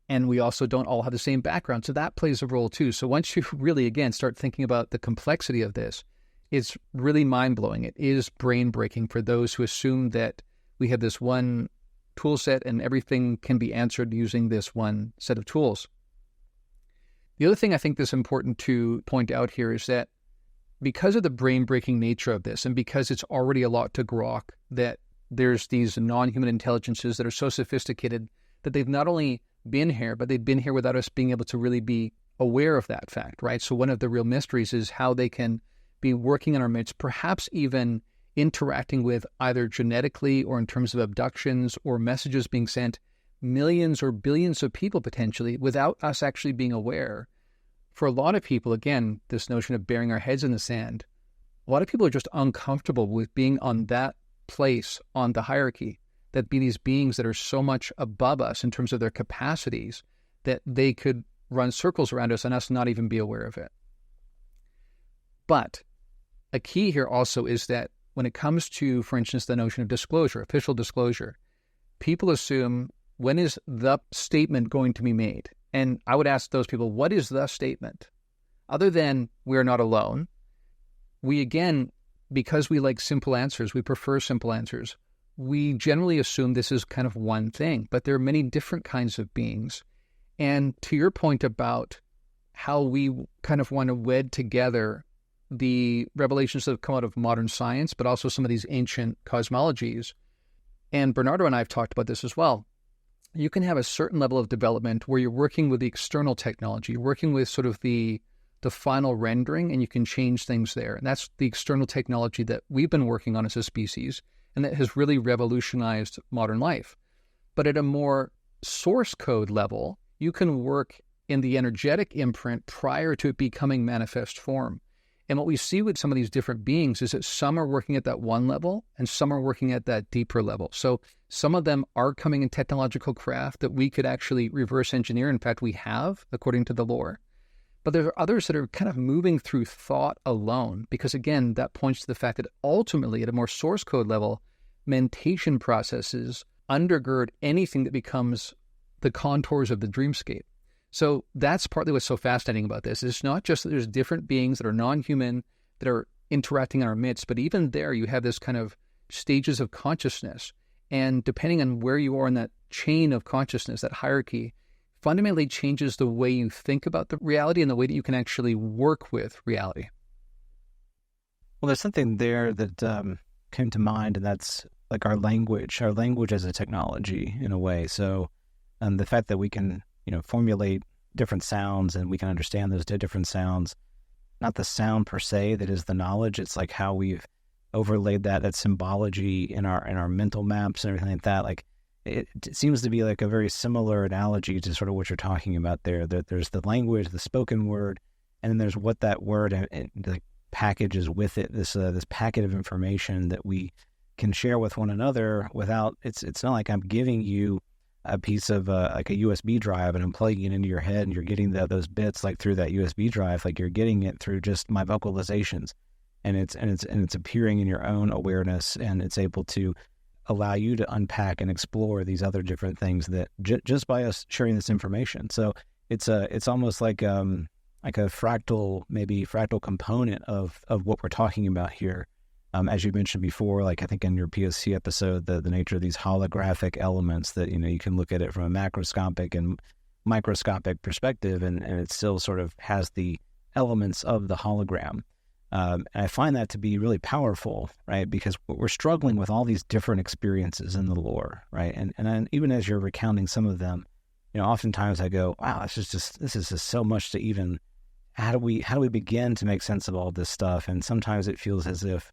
And we also don't all have the same background. So that plays a role too. So once you really, again, start thinking about the complexity of this, it's really mind-blowing. It is brain-breaking for those who assume that we have this one tool set and everything can be answered using this one set of tools. The other thing I think that's important to point out here is that because of the brain-breaking nature of this, and because it's already a lot to grok, that there's these non-human intelligences that are so sophisticated that they've not only been here, but they've been here without us being able to really be aware of that fact, right? So one of the real mysteries is how they can be working in our midst, perhaps even interacting with either genetically or in terms of abductions or messages being sent millions or billions of people potentially without us actually being aware. For a lot of people, again, this notion of burying our heads in the sand, a lot of people are just uncomfortable with being on that place on the hierarchy, that be these beings that are so much above us in terms of their capacities that they could run circles around us and us not even be aware of it. But a key here also is that when it comes to, for instance, the notion of disclosure, official disclosure, people assume, when is the statement going to be made? And I would ask those people, what is the statement? Other than we are not alone, we again, because we like simple answers, we prefer simple answers, we generally assume this is kind of one thing, but there are many different kinds of beings. And to your point about how we kind of want to wed together the revelations that have come out of modern science, but also some of these ancient cosmologies, And Bernardo and I have talked about this as well. You can have a certain level of development where you're working with the external technology, you're working with sort of the final rendering, and you can change things there. And that's the external technology that we've been working on as a species, and that has really revolutionized modern life. But at a more source code level, you can work in the energetic imprint prior to it becoming manifest form. And what we see with some of these different beings is that some are working at that one level and some are working at that deeper level. So some of them are coming in technological craft that we could actually reverse engineer. In fact, we have, according to the lore. But there are others that are kind of moving through thought alone, because again, that points to the fact that ultimately at a more source code level, mentation processes undergird anything that becomes the contours of the dreamscape. So that's partly what's so fascinating about this. It's not just that there's different beings that are non-human that are interacting in our midst, but even there you have this kind of stages of consciousness. And depending on where you are in that chain of consciousness, that hierarchy, fundamentally changes the way you think about the reality and the way that you can actually work with reality. Well, there's something there that came to mind, and that's like our language as a technology in a way. So the fact that we can formulate different sounds and we can understand those different sounds, not the sound per se that is the knowledge. It's like how we've overlaid that symbology in our mental maps and everything like that. Like it seems to be like a very similar analogy to sort of what you're talking about there. That there's the language, the spoken word, and then there's what that word and the packages with it. This packet of information that we can share with one another without. It's not like I'm giving you a piece of like a USB drive and I'm plugging it into your head and you're getting those bits like through that USB drive. Like you're getting it through just my vocalizations, and it's appearing in your own awareness, and it's able to allow you to unpack and explore these other different things that just by us sharing this information. So it's almost like a fractal component of what we're talking about here. As you mentioned before, like I think in your POC episode, the nature of these holographic elements that, you can look at it from a macroscopic and microscopic perspective, and it still sort of has the elements of the hologram. And I find that to be really powerful, right? Because we're struggling with all these different experiences in the lore, right? And even as you're recounting some of them, oftentimes I go, wow, this is just so much to even, how do we begin to make sense of all this stuff? And sometimes it feels as if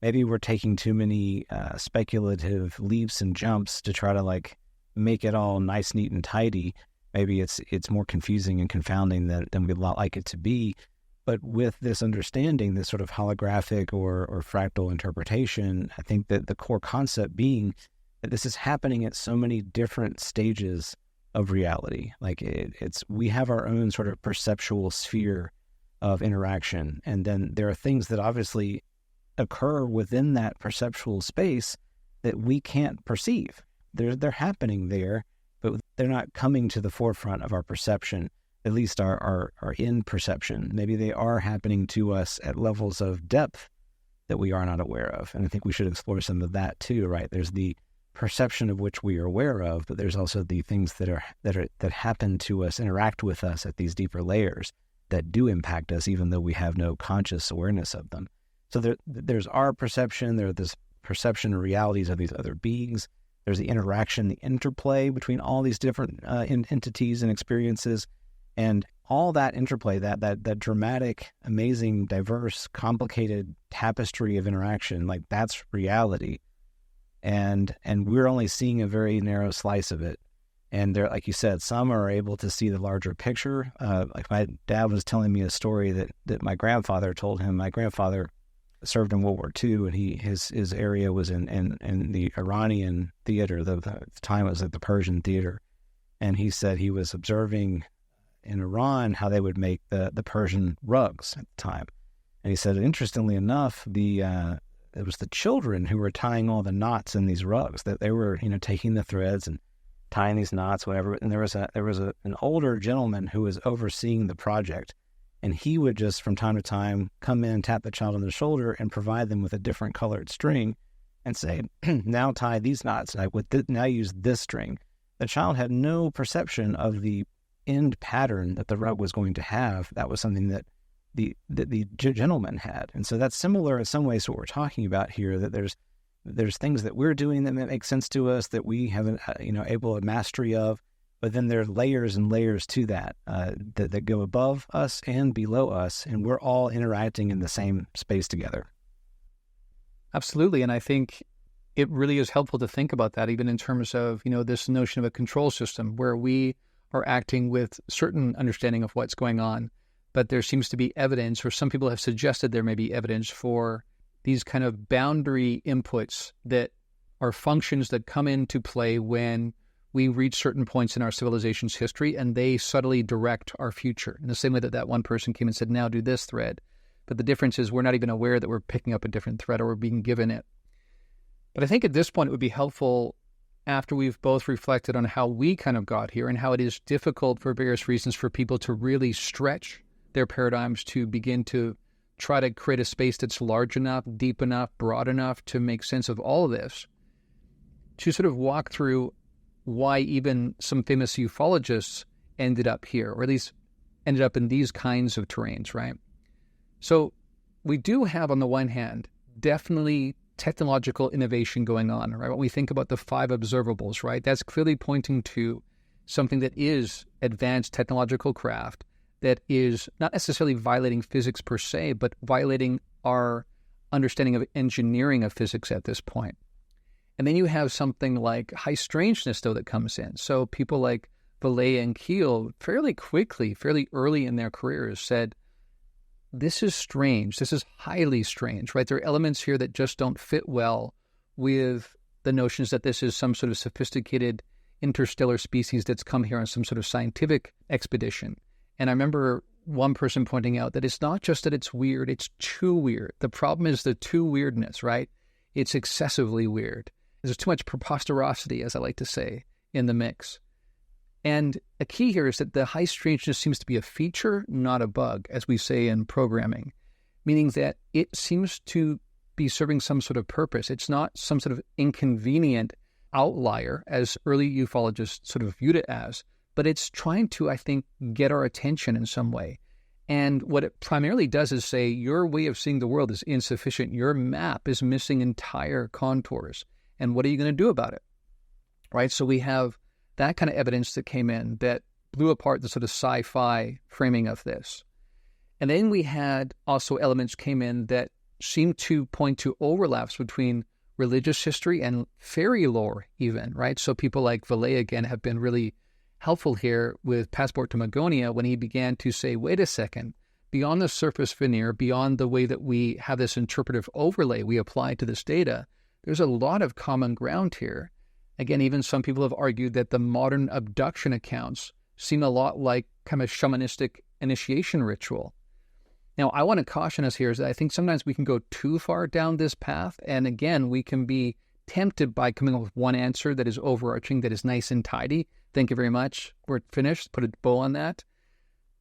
maybe we're taking too many speculative leaps and jumps to try to like make it all nice, neat, and tidy. Maybe it's more confusing and confounding than we'd like it to be. But with this understanding, this sort of holographic or fractal interpretation, I think that the core concept being that this is happening at so many different stages of reality. Like we have our own sort of perceptual sphere of interaction, and then there are things that obviously occur within that perceptual space that we can't perceive. They're happening there, but they're not coming to the forefront of our perception, at least our in perception. Maybe they are happening to us at levels of depth that we are not aware of. And I think we should explore some of that too, right? There's the perception of which we are aware of, but there's also the things that happen to us, interact with us at these deeper layers that do impact us, even though we have no conscious awareness of them. So there's our perception, there's this perception and realities of these other beings. There's the interaction, the interplay between all these different entities and experiences, and all that interplay, that dramatic, amazing, diverse, complicated tapestry of interaction, like that's reality. And we're only seeing a very narrow slice of it. And there, like you said, some are able to see the larger picture. Like my dad was telling me a story that my grandfather told him. My grandfather served in World War II, and his area was in the Iranian theater. The time it was at the Persian theater, and he said he was observing in Iran how they would make the Persian rugs at the time. And he said, interestingly enough, it was the children who were tying all the knots in these rugs, that they were taking the threads and tying these knots, whatever. And there was an older gentleman who was overseeing the project. And he would just, from time to time, come in and tap the child on the shoulder and provide them with a different colored string and say, now tie these knots. Now use this string. The child had no perception of the end pattern that the rug was going to have. That was something that the gentleman had. And so that's similar in some ways to what we're talking about here, that there's there's things that we're doing that make sense to us that we haven't, able to mastery of. But then there are layers and layers to that, that go above us and below us, and we're all interacting in the same space together. Absolutely. And I think it really is helpful to think about that, even in terms of, this notion of a control system where we are acting with certain understanding of what's going on. But there seems to be evidence, or some people have suggested there may be evidence for these kind of boundary inputs that are functions that come into play when we reach certain points in our civilization's history, and they subtly direct our future in the same way that one person came and said, now do this thread. But the difference is we're not even aware that we're picking up a different thread or we're being given it. But I think at this point it would be helpful, after we've both reflected on how we kind of got here and how it is difficult for various reasons for people to really stretch their paradigms to begin to try to create a space that's large enough, deep enough, broad enough to make sense of all of this, to sort of walk through why even some famous ufologists ended up here, or at least ended up in these kinds of terrains, right? So we do have, on the one hand, definitely technological innovation going on, right? When we think about the 5 observables, right? That's clearly pointing to something that is advanced technological craft that is not necessarily violating physics per se, but violating our understanding of engineering of physics at this point. And then you have something like high strangeness, though, that comes in. So people like Vallée and Keel fairly quickly, fairly early in their careers said, this is strange. This is highly strange, right? There are elements here that just don't fit well with the notions that this is some sort of sophisticated interstellar species that's come here on some sort of scientific expedition. And I remember one person pointing out that it's not just that it's weird, it's too weird. The problem is the too weirdness, right? It's excessively weird. There's too much preposterosity, as I like to say, in the mix. And a key here is that the high strangeness seems to be a feature, not a bug, as we say in programming, meaning that it seems to be serving some sort of purpose. It's not some sort of inconvenient outlier, as early ufologists sort of viewed it as, but it's trying to, I think, get our attention in some way. And what it primarily does is say, your way of seeing the world is insufficient. Your map is missing entire contours. And what are you going to do about it? Right? So we have that kind of evidence that came in that blew apart the sort of sci-fi framing of this. And then we had also elements came in that seemed to point to overlaps between religious history and fairy lore even, right? So people like Vallée, again, have been really helpful here with Passport to Magonia when he began to say, wait a second, beyond the surface veneer, beyond the way that we have this interpretive overlay we apply to this data, there's a lot of common ground here. Again, even some people have argued that the modern abduction accounts seem a lot like kind of shamanistic initiation ritual. Now, I want to caution us here is that I think sometimes we can go too far down this path. And again, we can be tempted by coming up with one answer that is overarching, that is nice and tidy. Thank you very much. We're finished. Put a bow on that.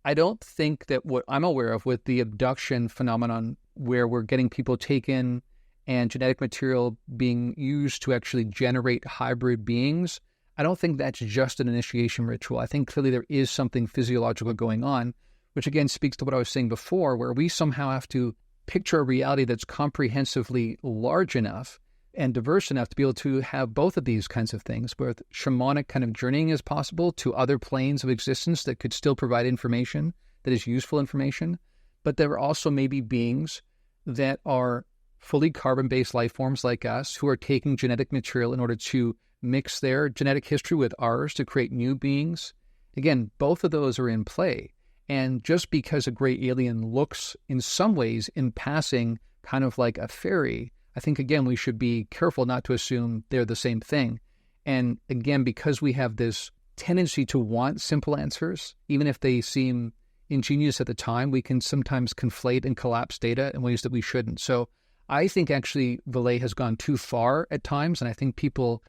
I don't think that what I'm aware of with the abduction phenomenon, where we're getting people taken and genetic material being used to actually generate hybrid beings, I don't think that's just an initiation ritual. I think clearly there is something physiological going on, which again speaks to what I was saying before, where we somehow have to picture a reality that's comprehensively large enough and diverse enough to be able to have both of these kinds of things, where shamanic kind of journeying is possible to other planes of existence that could still provide information that is useful information, but there are also maybe beings that are fully carbon-based life forms like us who are taking genetic material in order to mix their genetic history with ours to create new beings. Again, both of those are in play. And just because a gray alien looks in some ways in passing kind of like a fairy, I think, again, we should be careful not to assume they're the same thing. And again, because we have this tendency to want simple answers, even if they seem ingenious at the time, we can sometimes conflate and collapse data in ways that we shouldn't. So I think actually Vallée has gone too far at times, and I think people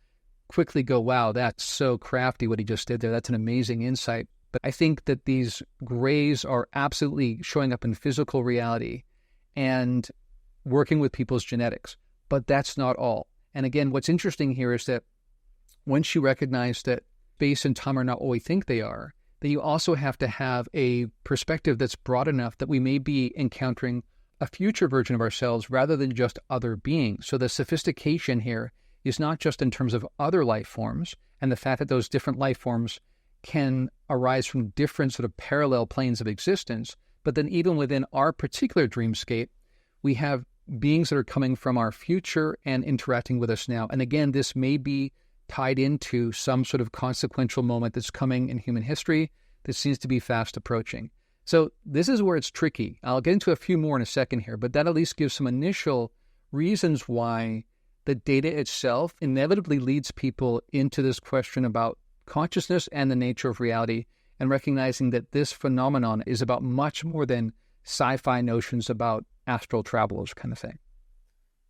quickly go, wow, that's so crafty what he just did there. That's an amazing insight. But I think that these grays are absolutely showing up in physical reality and working with people's genetics. But that's not all. And again, what's interesting here is that once you recognize that space and time are not what we think they are, then you also have to have a perspective that's broad enough that we may be encountering a future version of ourselves rather than just other beings. So the sophistication here is not just in terms of other life forms and the fact that those different life forms can arise from different sort of parallel planes of existence, but then even within our particular dreamscape, we have beings that are coming from our future and interacting with us now. And again, this may be tied into some sort of consequential moment that's coming in human history that seems to be fast approaching. So this is where it's tricky. I'll get into a few more in a second here, but that at least gives some initial reasons why the data itself inevitably leads people into this question about consciousness and the nature of reality, and recognizing that this phenomenon is about much more than sci-fi notions about astral travelers kind of thing.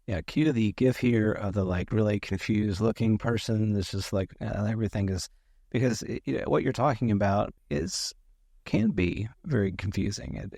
Yeah, cue the gif here of the really confused looking person. It's just everything is, because what you're talking about can be very confusing.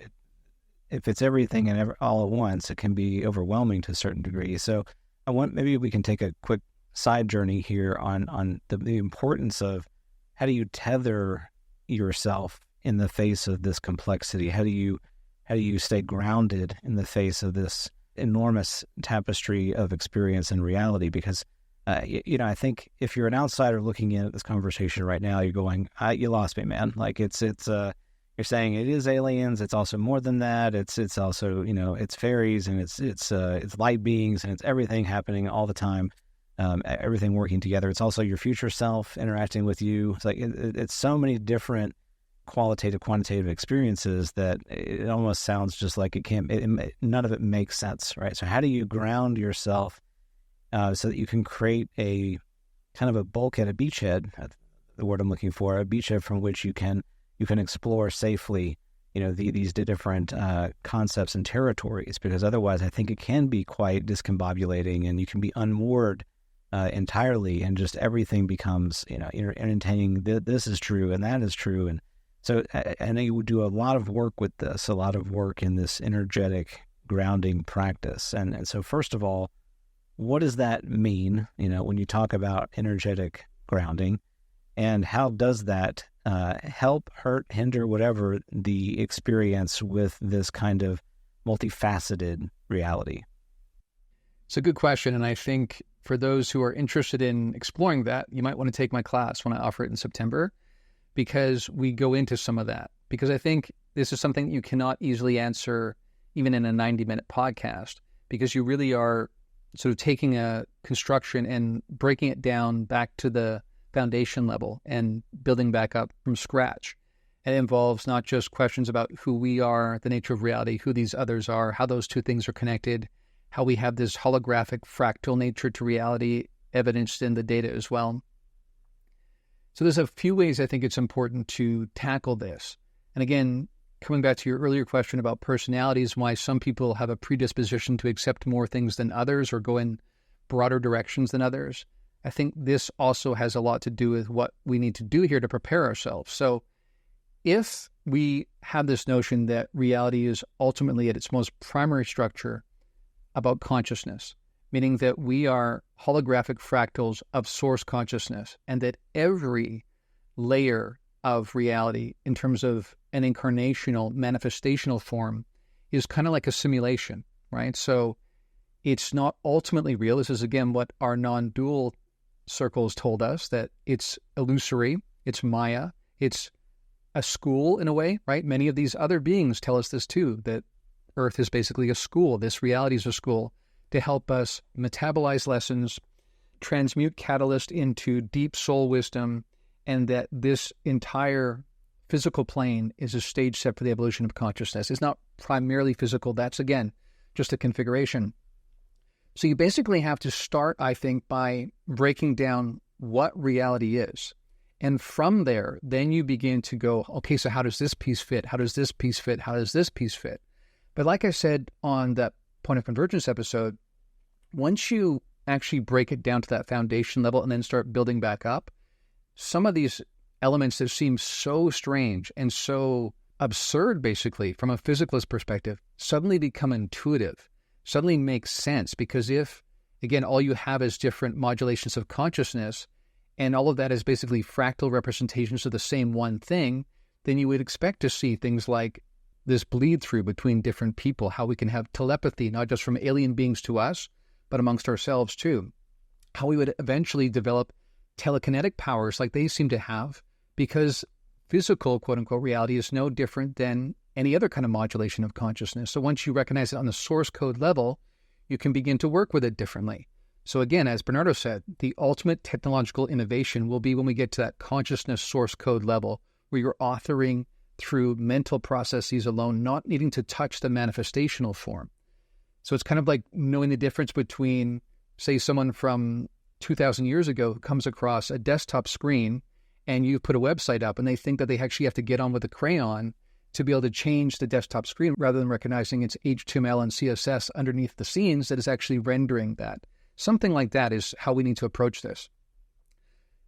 If it's everything and all at once, it can be overwhelming to a certain degree. So maybe we can take a quick side journey here on the importance of how do you tether yourself in the face of this complexity? How do you stay grounded in the face of this enormous tapestry of experience and reality? Because, I think if you're an outsider looking in at this conversation right now, you're going, you lost me, man. You're saying it is aliens. It's also more than that. It's also, it's fairies and it's light beings and it's everything happening all the time. Everything working together. It's also your future self interacting with you. It's it's so many different qualitative, quantitative experiences that it almost sounds just like none of it makes sense, right? So how do you ground yourself so that you can create a kind of a bulkhead, a beachhead, the word I'm looking for, a beachhead from which you can explore safely, these different concepts and territories, because otherwise I think it can be quite discombobulating and you can be unmoored entirely, and just everything becomes, entertaining. This is true and that is true. And so I know you would do a lot of work with this, a lot of work in this energetic grounding practice. And so first of all, what does that mean, when you talk about energetic grounding, and how does that help, hurt, hinder, whatever, the experience with this kind of multifaceted reality? It's a good question, and I think for those who are interested in exploring that, you might want to take my class when I offer it in September, because we go into some of that. Because I think this is something that you cannot easily answer even in a 90-minute podcast, because you really are sort of taking a construction and breaking it down back to the foundation level and building back up from scratch. It involves not just questions about who we are, the nature of reality, who these others are, how those two things are connected, how we have this holographic fractal nature to reality evidenced in the data as well. So there's a few ways I think it's important to tackle this. And again, coming back to your earlier question about personalities, why some people have a predisposition to accept more things than others or go in broader directions than others, I think this also has a lot to do with what we need to do here to prepare ourselves. So if we have this notion that reality is ultimately at its most primary structure about consciousness, meaning that we are holographic fractals of source consciousness, and that every layer of reality in terms of an incarnational, manifestational form is kind of like a simulation, right? So it's not ultimately real. This is, again, what our non-dual circles told us, that it's illusory, it's Maya, it's a school in a way, right? Many of these other beings tell us this too, that Earth is basically a school. This reality is a school to help us metabolize lessons, transmute catalyst into deep soul wisdom, and that this entire physical plane is a stage set for the evolution of consciousness. It's not primarily physical. That's, again, just a configuration. So you basically have to start, I think, by breaking down what reality is. And from there, then you begin to go, okay, so how does this piece fit? How does this piece fit? How does this piece fit? But like I said on that Point of Convergence episode, once you actually break it down to that foundation level and then start building back up, some of these elements that seem so strange and so absurd, basically, from a physicalist perspective, suddenly become intuitive, suddenly make sense. Because if, again, all you have is different modulations of consciousness, and all of that is basically fractal representations of the same one thing, then you would expect to see things like this bleed through between different people, how we can have telepathy, not just from alien beings to us, but amongst ourselves too. How we would eventually develop telekinetic powers like they seem to have, because physical, quote unquote, reality is no different than any other kind of modulation of consciousness. So once you recognize it on the source code level, you can begin to work with it differently. So again, as Bernardo said, the ultimate technological innovation will be when we get to that consciousness source code level, where you're authoring through mental processes alone, not needing to touch the manifestational form. So it's kind of like knowing the difference between, say, someone from 2,000 years ago who comes across a desktop screen and you put a website up and they think that they actually have to get on with a crayon to be able to change the desktop screen, rather than recognizing it's HTML and CSS underneath the scenes that is actually rendering that. Something like that is how we need to approach this.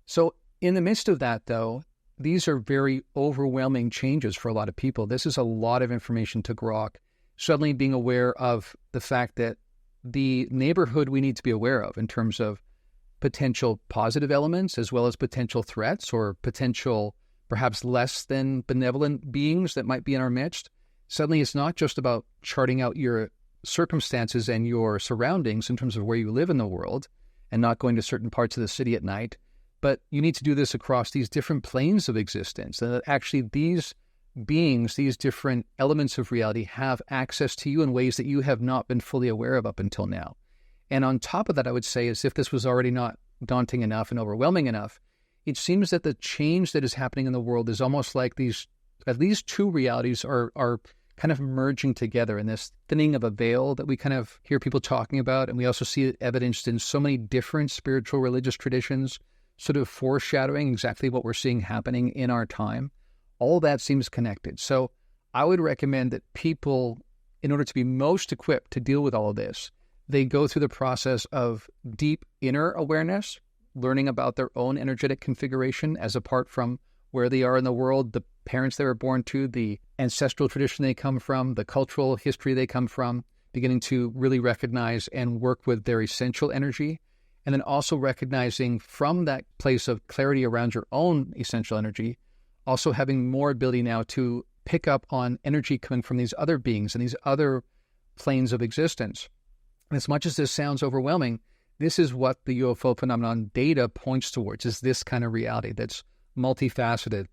So in the midst of that, though, these are very overwhelming changes for a lot of people. This is a lot of information to grok. Suddenly being aware of the fact that the neighborhood we need to be aware of in terms of potential positive elements as well as potential threats or potential perhaps less than benevolent beings that might be in our midst. Suddenly it's not just about charting out your circumstances and your surroundings in terms of where you live in the world and not going to certain parts of the city at night, but you need to do this across these different planes of existence, and that actually these beings, these different elements of reality have access to you in ways that you have not been fully aware of up until now. And on top of that, I would say, as if this was already not daunting enough and overwhelming enough, it seems that the change that is happening in the world is almost like these, at least two realities are kind of merging together in this thinning of a veil that we kind of hear people talking about. And we also see it evidenced in so many different spiritual religious traditions, sort of foreshadowing exactly what we're seeing happening in our time. All that seems connected. So I would recommend that people, in order to be most equipped to deal with all of this, they go through the process of deep inner awareness, learning about their own energetic configuration as apart from where they are in the world, the parents they were born to, the ancestral tradition they come from, the cultural history they come from, beginning to really recognize and work with their essential energy. And then also recognizing from that place of clarity around your own essential energy, also having more ability now to pick up on energy coming from these other beings and these other planes of existence. And as much as this sounds overwhelming, this is what the UFO phenomenon data points towards, is this kind of reality that's multifaceted,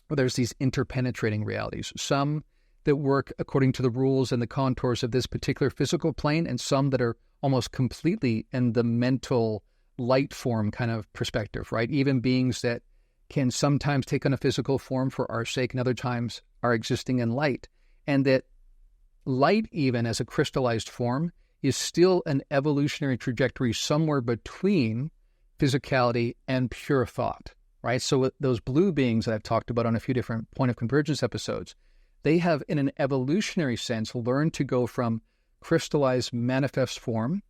where there's these interpenetrating realities, some that work according to the rules and the contours of this particular physical plane, and some that are almost completely in the mental light form kind of perspective, right? Even beings that can sometimes take on a physical form for our sake and other times are existing in light. And that light, even as a crystallized form, is still an evolutionary trajectory somewhere between physicality and pure thought, right? So those blue beings that I've talked about on a few different Point of Convergence episodes, they have, in an evolutionary sense, learned to go from crystallized manifest form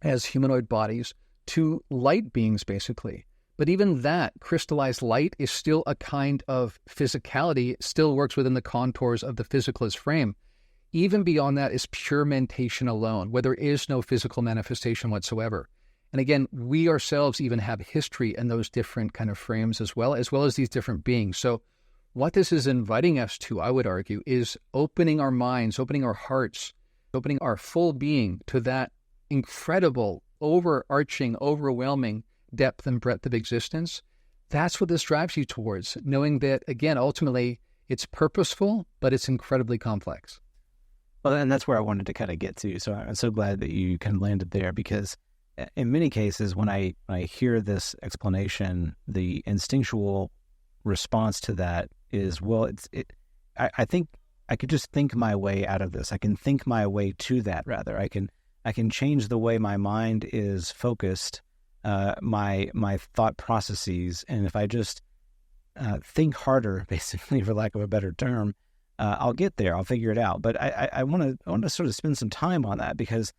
as humanoid bodies to light beings, basically. But even that crystallized light is still a kind of physicality. It still works within the contours of the physicalist frame. Even beyond that is pure mentation alone, where there is no physical manifestation whatsoever. And again, we ourselves even have history in those different kind of frames as well as these different beings. So what this is inviting us to, I would argue, is opening our minds, opening our hearts, opening our full being to that incredible, overarching, overwhelming depth and breadth of existence. That's what this drives you towards, knowing that, again, ultimately, it's purposeful, but it's incredibly complex. Well, and that's where I wanted to kind of get to. So I'm so glad that you kind of landed there, because in many cases, when I hear this explanation, the instinctual response to that is, well, I think I could just think my way out of this. I can think my way to that, rather. I can change the way my mind is focused, my thought processes, and if I just think harder, basically, for lack of a better term, I'll get there. I'll figure it out. But I want to sort of spend some time on that, because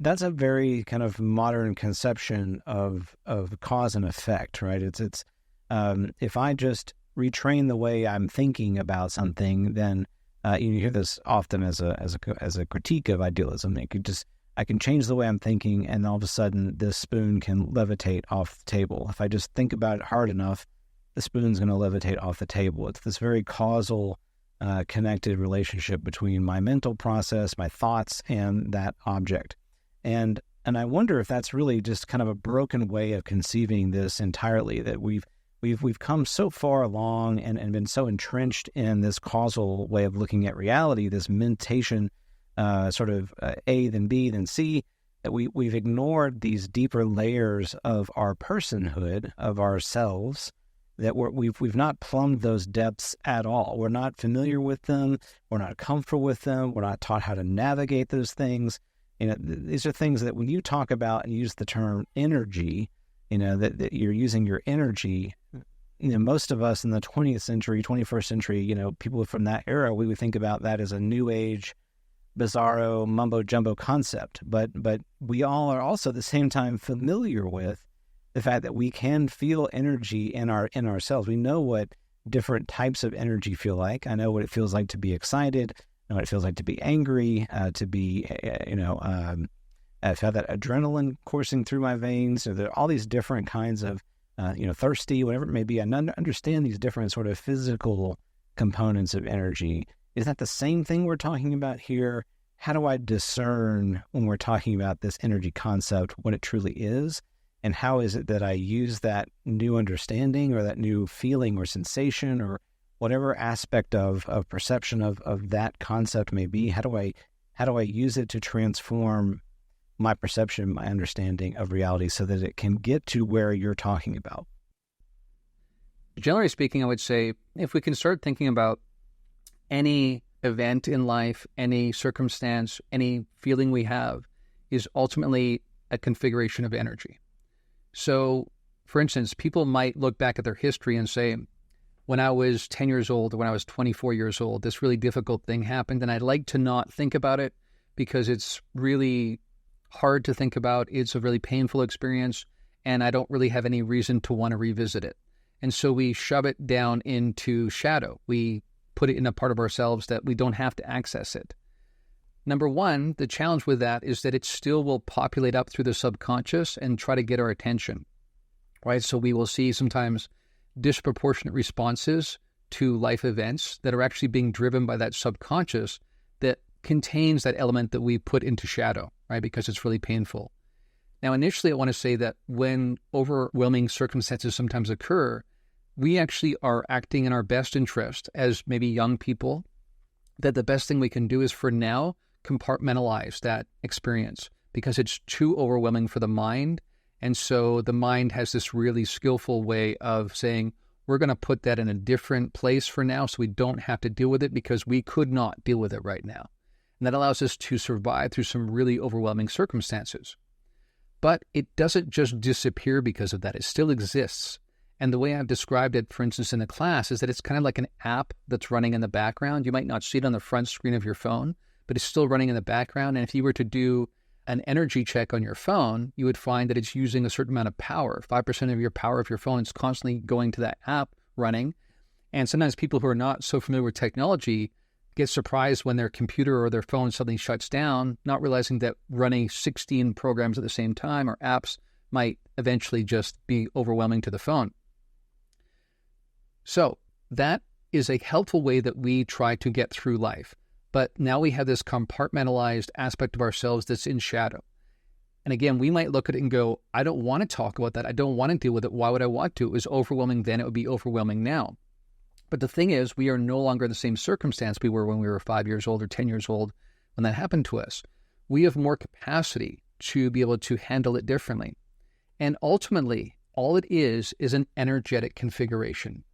that's a very kind of modern conception of cause and effect, right? It's if I just retrain the way I'm thinking about something, then you hear this often as a critique of idealism. I can change the way I'm thinking, and all of a sudden this spoon can levitate off the table. If I just think about it hard enough, the spoon's going to levitate off the table. It's this very causal connected relationship between my mental process, my thoughts, and that object. And I wonder if that's really just kind of a broken way of conceiving this entirely, that we've come so far along and been so entrenched in this causal way of looking at reality, this mentation, sort of A, then B, then C, that we've ignored these deeper layers of our personhood, of ourselves, that we've not plumbed those depths at all. We're not familiar with them. We're not comfortable with them. We're not taught how to navigate those things. These are things that when you talk about and use the term energy, that you're using your energy. Most of us in the 20th century, 21st century, people from that era, we would think about that as a new age, bizarro, mumbo jumbo concept. But we all are also at the same time familiar with the fact that we can feel energy in ourselves. We know what different types of energy feel like. I know what it feels like to be excited. I know what it feels like to be angry, to be, I've had that adrenaline coursing through my veins. So there are all these different kinds of, thirsty, whatever it may be. I understand these different sort of physical components of energy. Is that the same thing we're talking about here? How do I discern when we're talking about this energy concept, what it truly is? And how is it that I use that new understanding or that new feeling or sensation or whatever aspect of perception of that concept may be? How do I use it to transform my perception, my understanding of reality so that it can get to where you're talking about? Generally speaking, I would say if we can start thinking about any event in life, any circumstance, any feeling we have is ultimately a configuration of energy. So, for instance, people might look back at their history and say, when I was 10 years old or when I was 24 years old, this really difficult thing happened, and I'd like to not think about it because it's really hard to think about. It's a really painful experience, and I don't really have any reason to want to revisit it. And so we shove it down into shadow. We put it in a part of ourselves that we don't have to access it. Number one, the challenge with that is that it still will populate up through the subconscious and try to get our attention, right? So we will see sometimes disproportionate responses to life events that are actually being driven by that subconscious that contains that element that we put into shadow, right? Because it's really painful. Now, initially, I want to say that when overwhelming circumstances sometimes occur, we actually are acting in our best interest as maybe young people, that the best thing we can do is for now compartmentalize that experience because it's too overwhelming for the mind. And so the mind has this really skillful way of saying, we're going to put that in a different place for now so we don't have to deal with it because we could not deal with it right now. And that allows us to survive through some really overwhelming circumstances. But it doesn't just disappear because of that. It still exists. And the way I've described it, for instance, in the class, is that it's kind of like an app that's running in the background. You might not see it on the front screen of your phone, but it's still running in the background. And if you were to do an energy check on your phone, you would find that it's using a certain amount of power. 5% of your power of your phone is constantly going to that app running. And sometimes people who are not so familiar with technology get surprised when their computer or their phone suddenly shuts down, not realizing that running 16 programs at the same time or apps might eventually just be overwhelming to the phone. So that is a helpful way that we try to get through life. But now we have this compartmentalized aspect of ourselves that's in shadow. And again, we might look at it and go, I don't want to talk about that. I don't want to deal with it. Why would I want to? It was overwhelming then. It would be overwhelming now. But the thing is, we are no longer in the same circumstance we were when we were 5 years old or 10 years old when that happened to us. We have more capacity to be able to handle it differently. And ultimately, all it is an energetic configuration.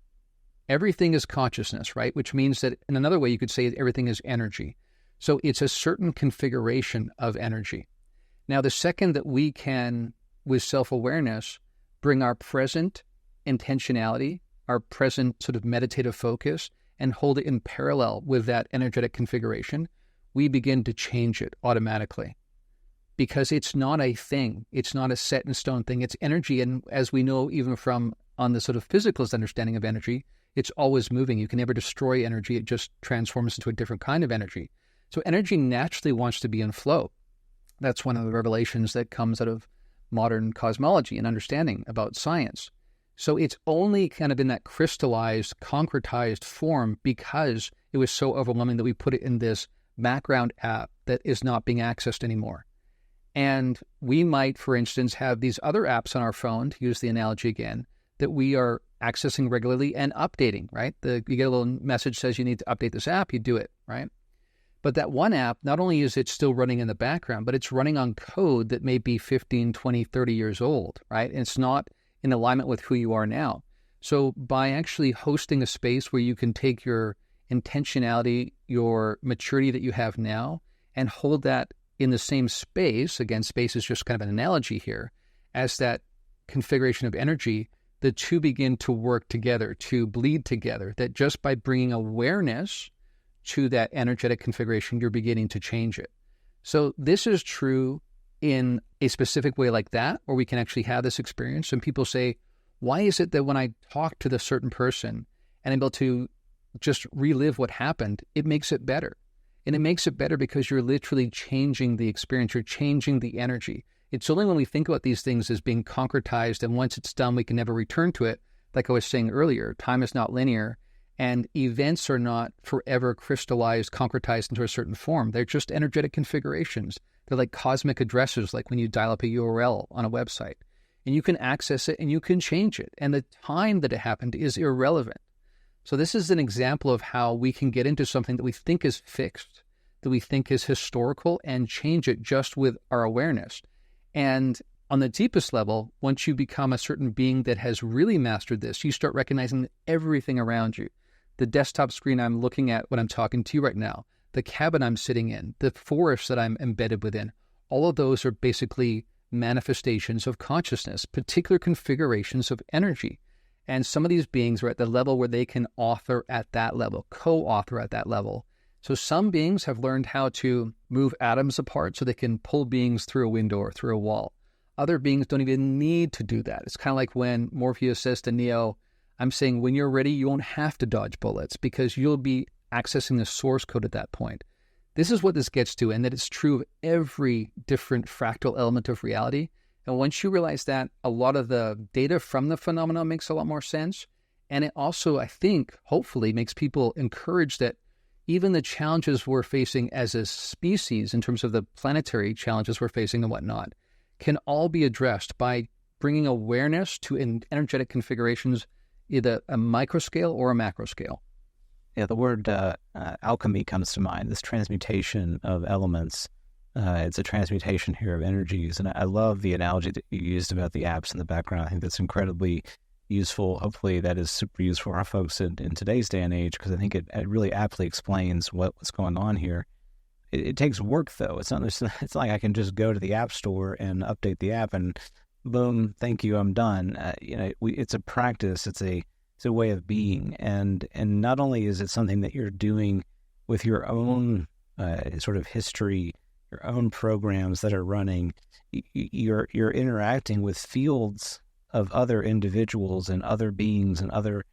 Everything is consciousness, right? Which means that in another way, you could say everything is energy. So it's a certain configuration of energy. Now, the second that we can, with self-awareness, bring our present intentionality, our present sort of meditative focus, and hold it in parallel with that energetic configuration, we begin to change it automatically. Because it's not a thing. It's not a set in stone thing. It's energy. And as we know, even from on the sort of physicalist understanding of energy, it's always moving. You can never destroy energy. It just transforms into a different kind of energy. So energy naturally wants to be in flow. That's one of the revelations that comes out of modern cosmology and understanding about science. So it's only kind of in that crystallized, concretized form because it was so overwhelming that we put it in this background app that is not being accessed anymore. And we might, for instance, have these other apps on our phone, to use the analogy again, that we are accessing regularly and updating, right? You get a little message says you need to update this app, you do it, right? But that one app, not only is it still running in the background, but it's running on code that may be 15, 20, 30 years old, right? And it's not in alignment with who you are now. So by actually hosting a space where you can take your intentionality, your maturity that you have now, and hold that in the same space, again, space is just kind of an analogy here, as that configuration of energy, the two begin to work together, to bleed together, that just by bringing awareness to that energetic configuration, you're beginning to change it. So this is true in a specific way like that, where we can actually have this experience. And people say, why is it that when I talk to the certain person and I'm able to just relive what happened, it makes it better? And it makes it better because you're literally changing the experience. You're changing the energy. It's only when we think about these things as being concretized, and once it's done, we can never return to it. Like I was saying earlier, time is not linear, and events are not forever crystallized, concretized into a certain form. They're just energetic configurations. They're like cosmic addresses, like when you dial up a URL on a website. And you can access it and you can change it. And the time that it happened is irrelevant. So this is an example of how we can get into something that we think is fixed, that we think is historical, and change it just with our awareness. And on the deepest level, once you become a certain being that has really mastered this, you start recognizing everything around you. The desktop screen I'm looking at when I'm talking to you right now, the cabin I'm sitting in, the forest that I'm embedded within, all of those are basically manifestations of consciousness, particular configurations of energy. And some of these beings are at the level where they can author at that level, co-author at that level. So some beings have learned how to move atoms apart so they can pull beings through a window or through a wall. Other beings don't even need to do that. It's kind of like when Morpheus says to Neo, I'm saying when you're ready, you won't have to dodge bullets because you'll be accessing the source code at that point. This is what this gets to, and that it's true of every different fractal element of reality. And once you realize that, a lot of the data from the phenomenon makes a lot more sense. And it also, I think, hopefully makes people encouraged that even the challenges we're facing as a species in terms of the planetary challenges we're facing and whatnot can all be addressed by bringing awareness to energetic configurations, either a micro scale or a macro scale. Yeah, the word alchemy comes to mind, this transmutation of elements. It's a transmutation here of energies. And I love the analogy that you used about the apps in the background. I think that's incredibly useful. Hopefully that is super useful for our folks in today's day and age, because I think it really aptly explains what's going on here. It takes work, though. It's like I can just go to the app store and update the app and boom, thank you, I'm done. It's a practice. It's a way of being. And not only is it something that you're doing with your own sort of history, your own programs that are running, you're interacting with fields of other individuals and other beings and other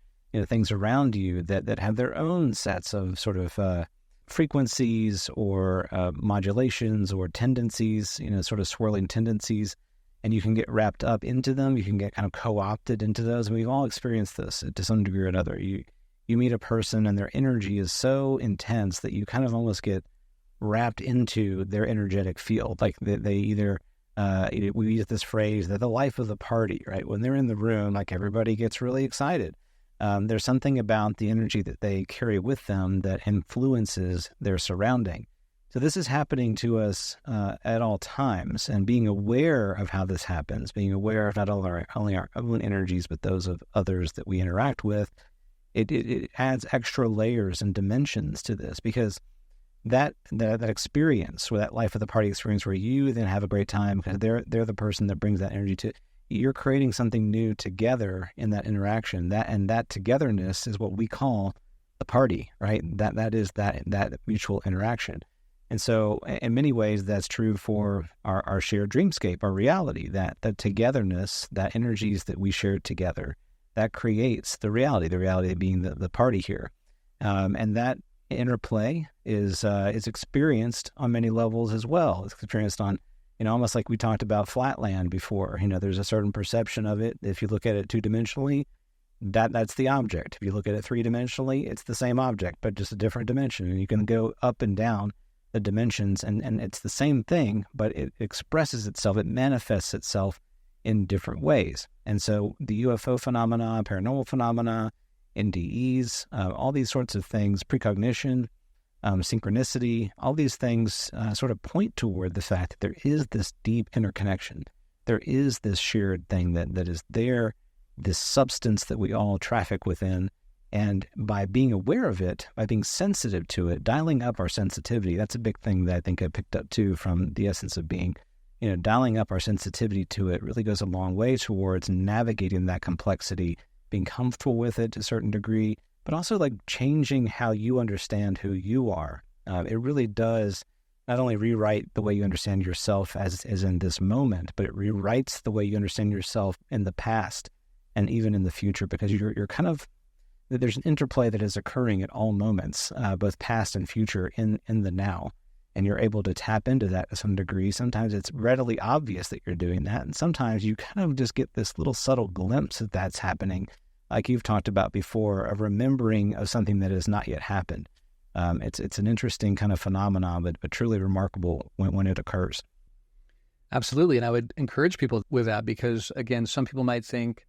things around you that have their own sets of sort of frequencies or modulations or tendencies, sort of swirling tendencies, and you can get wrapped up into them. You can get kind of co-opted into those. And we've all experienced this to some degree or another. You meet a person and their energy is so intense that you kind of almost get wrapped into their energetic field. Like they either, we use this phrase, they're the life of the party, right? When they're in the room, like everybody gets really excited. There's something about the energy that they carry with them that influences their surrounding. So this is happening to us at all times, and being aware of how this happens, being aware of not only our own energies, but those of others that we interact with, it adds extra layers and dimensions to this, because that experience, or that life of the party experience where you then have a great time because they're the person that brings that energy to, you're creating something new together in that interaction. That togetherness is what we call the party, right? That is that mutual interaction. And so in many ways, that's true for our shared dreamscape, our reality, that togetherness, that energies that we share together, that creates the reality being the party here. And that interplay is experienced on many levels as well. It's experienced on almost like we talked about flatland before. There's a certain perception of it. If you look at it two-dimensionally, that's the object. If you look at it three-dimensionally, it's the same object, but just a different dimension. And you can go up and down the dimensions, and it's the same thing, but it expresses itself, it manifests itself in different ways. And so the UFO phenomena, paranormal phenomena, NDEs, all these sorts of things, precognition, synchronicity, all these things sort of point toward the fact that there is this deep interconnection. There is this shared thing that is there, this substance that we all traffic within. And by being aware of it, by being sensitive to it, dialing up our sensitivity, that's a big thing that I think I picked up too from the essence of being. Dialing up our sensitivity to it really goes a long way towards navigating that complexity, being comfortable with it to a certain degree, but also like changing how you understand who you are. It really does not only rewrite the way you understand yourself as in this moment, but it rewrites the way you understand yourself in the past and even in the future, because you're kind of, there's an interplay that is occurring at all moments, both past and future in the now. And you're able to tap into that to some degree. Sometimes it's readily obvious that you're doing that. And sometimes you kind of just get this little subtle glimpse that that's happening, like you've talked about before, of remembering of something that has not yet happened. It's an interesting kind of phenomenon, but truly remarkable when it occurs. Absolutely. And I would encourage people with that because, again, some people might think,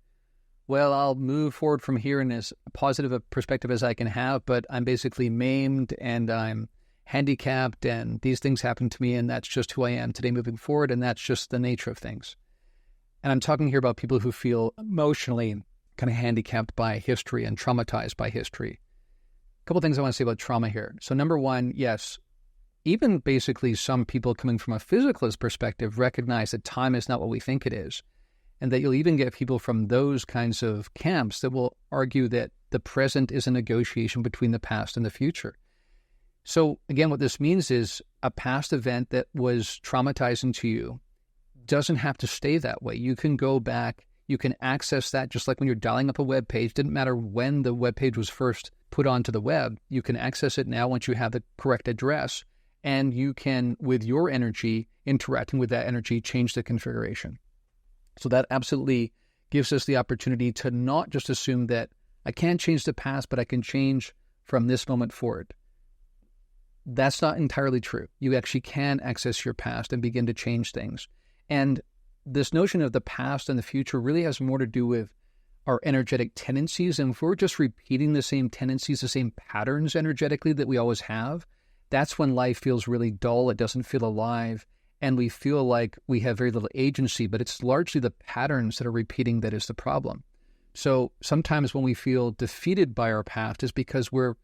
well, I'll move forward from here in as positive a perspective as I can have, but I'm basically maimed and I'm handicapped and these things happen to me and that's just who I am today moving forward and that's just the nature of things. And I'm talking here about people who feel emotionally kind of handicapped by history and traumatized by history. A couple of things I want to say about trauma here. So number one, yes, even basically some people coming from a physicalist perspective recognize that time is not what we think it is. And that you'll even get people from those kinds of camps that will argue that the present is a negotiation between the past and the future. So again, what this means is a past event that was traumatizing to you doesn't have to stay that way. You can go back, you can access that just like when you're dialing up a web page. Didn't matter when the web page was first put onto the web. You can access it now once you have the correct address, and you can, with your energy, interacting with that energy, change the configuration. So that absolutely gives us the opportunity to not just assume that I can't change the past, but I can change from this moment forward. That's not entirely true. You actually can access your past and begin to change things. And this notion of the past and the future really has more to do with our energetic tendencies. And if we're just repeating the same tendencies, the same patterns energetically that we always have, that's when life feels really dull. It doesn't feel alive. And we feel like we have very little agency, but it's largely the patterns that are repeating that is the problem. So sometimes when we feel defeated by our past is because we're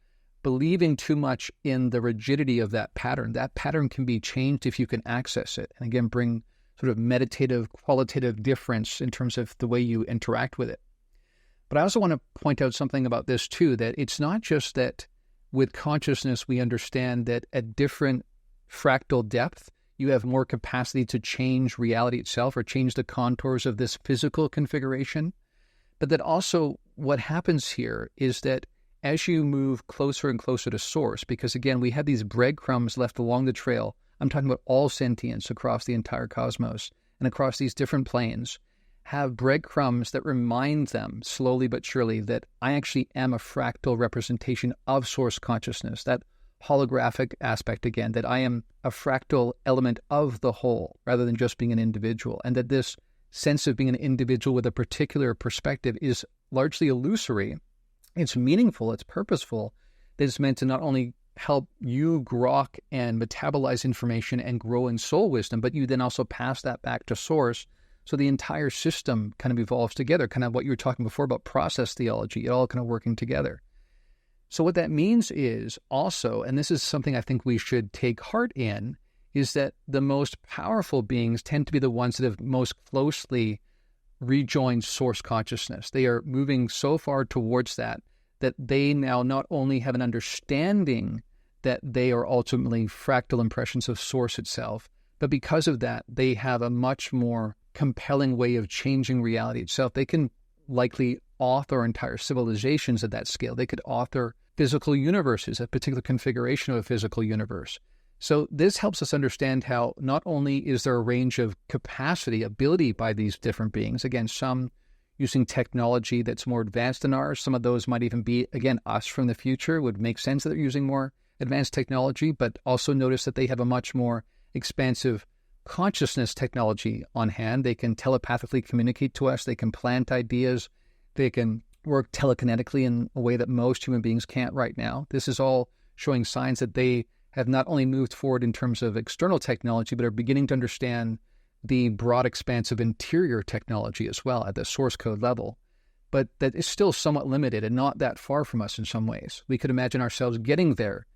believing too much in the rigidity of that pattern. That pattern can be changed if you can access it. And again, bring sort of meditative, qualitative difference in terms of the way you interact with it. But I also want to point out something about this too, that it's not just that with consciousness, we understand that at different fractal depth, you have more capacity to change reality itself or change the contours of this physical configuration. But that also what happens here is that as you move closer and closer to source, because again, we have these breadcrumbs left along the trail. I'm talking about all sentience across the entire cosmos and across these different planes, have breadcrumbs that remind them slowly but surely that I actually am a fractal representation of source consciousness, that holographic aspect again, that I am a fractal element of the whole rather than just being an individual, and that this sense of being an individual with a particular perspective is largely illusory. It's meaningful, it's purposeful, that it's meant to not only help you grok and metabolize information and grow in soul wisdom, but you then also pass that back to source. So the entire system kind of evolves together, kind of what you were talking before about process theology, it all kind of working together. So what that means is also, and this is something I think we should take heart in, is that the most powerful beings tend to be the ones that have most closely rejoined source consciousness. They are moving so far towards that they now not only have an understanding that they are ultimately fractal impressions of source itself, but because of that, they have a much more compelling way of changing reality itself. They can likely author entire civilizations at that scale. They could author physical universes, a particular configuration of a physical universe. So this helps us understand how not only is there a range of capacity, ability by these different beings, again, some using technology that's more advanced than ours, some of those might even be, again, us from the future, would make sense that they're using more advanced technology, but also notice that they have a much more expansive consciousness technology on hand. They can telepathically communicate to us, they can plant ideas, they can work telekinetically in a way that most human beings can't right now. This is all showing signs that they have not only moved forward in terms of external technology, but are beginning to understand the broad expanse of interior technology as well at the source code level. But that is still somewhat limited and not that far from us in some ways. We could imagine ourselves getting there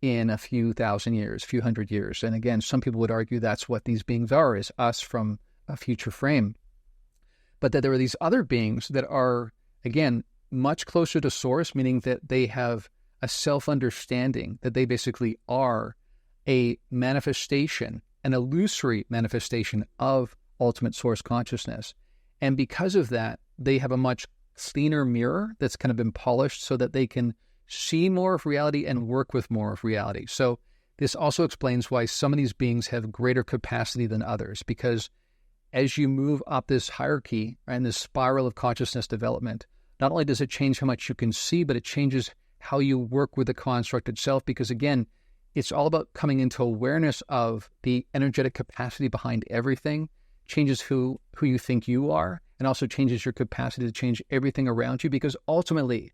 in a few thousand years, few hundred years. And again, some people would argue that's what these beings are, is us from a future frame. But that there are these other beings that are, again, much closer to source, meaning that they have a self-understanding, that they basically are a manifestation, an illusory manifestation of ultimate source consciousness. And because of that, they have a much cleaner mirror that's kind of been polished so that they can see more of reality and work with more of reality. So this also explains why some of these beings have greater capacity than others, because as you move up this hierarchy and this spiral of consciousness development, not only does it change how much you can see, but it changes how you work with the construct itself, because again, it's all about coming into awareness of the energetic capacity behind everything, changes who you think you are, and also changes your capacity to change everything around you, because ultimately,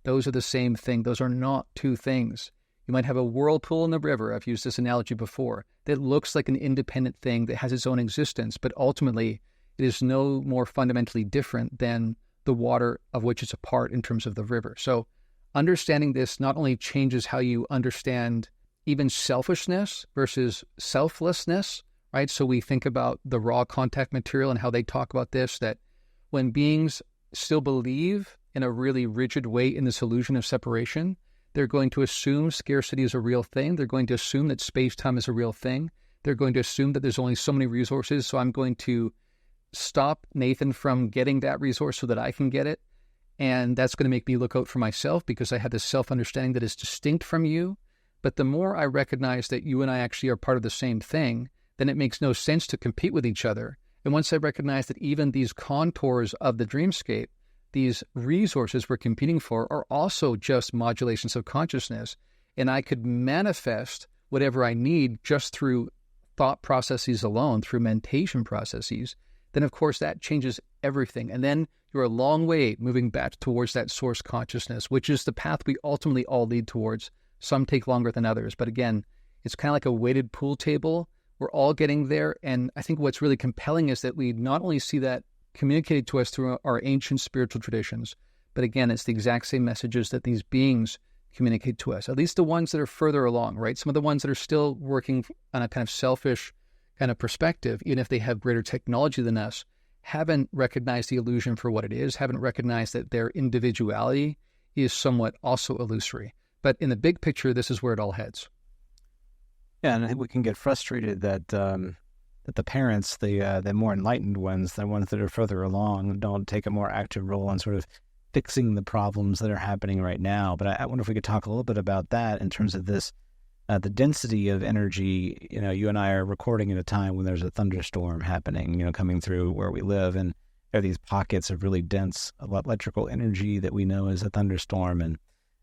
those are the same thing. Those are not two things. You might have a whirlpool in the river, I've used this analogy before, that looks like an independent thing that has its own existence, but ultimately, it is no more fundamentally different than the water of which it's a part in terms of the river. So understanding this not only changes how you understand even selfishness versus selflessness, right? So we think about the raw contact material and how they talk about this, that when beings still believe in a really rigid way in this illusion of separation, they're going to assume scarcity is a real thing. They're going to assume that space-time is a real thing. They're going to assume that there's only so many resources, so I'm going to stop Nathan from getting that resource so that I can get it. And that's going to make me look out for myself because I have this self-understanding that is distinct from you. But the more I recognize that you and I actually are part of the same thing, then it makes no sense to compete with each other. And once I recognize that even these contours of the dreamscape, these resources we're competing for, are also just modulations of consciousness, and I could manifest whatever I need just through thought processes alone, through mentation processes, then of course that changes everything. And then you're a long way moving back towards that source consciousness, which is the path we ultimately all lead towards. Some take longer than others. But again, it's kind of like a weighted pool table. We're all getting there. And I think what's really compelling is that we not only see that communicated to us through our ancient spiritual traditions, but again, it's the exact same messages that these beings communicate to us, at least the ones that are further along, right? Some of the ones that are still working on a kind of selfish kind of perspective, even if they have greater technology than us, haven't recognized the illusion for what it is, haven't recognized that their individuality is somewhat also illusory. But in the big picture, this is where it all heads. Yeah, and I think we can get frustrated that that the parents, the more enlightened ones, the ones that are further along, don't take a more active role in sort of fixing the problems that are happening right now. But I wonder if we could talk a little bit about that in terms of this, the density of energy. You know, you and I are recording at a time when there's a thunderstorm happening, you know, coming through where we live, and there are these pockets of really dense electrical energy that we know is a thunderstorm, and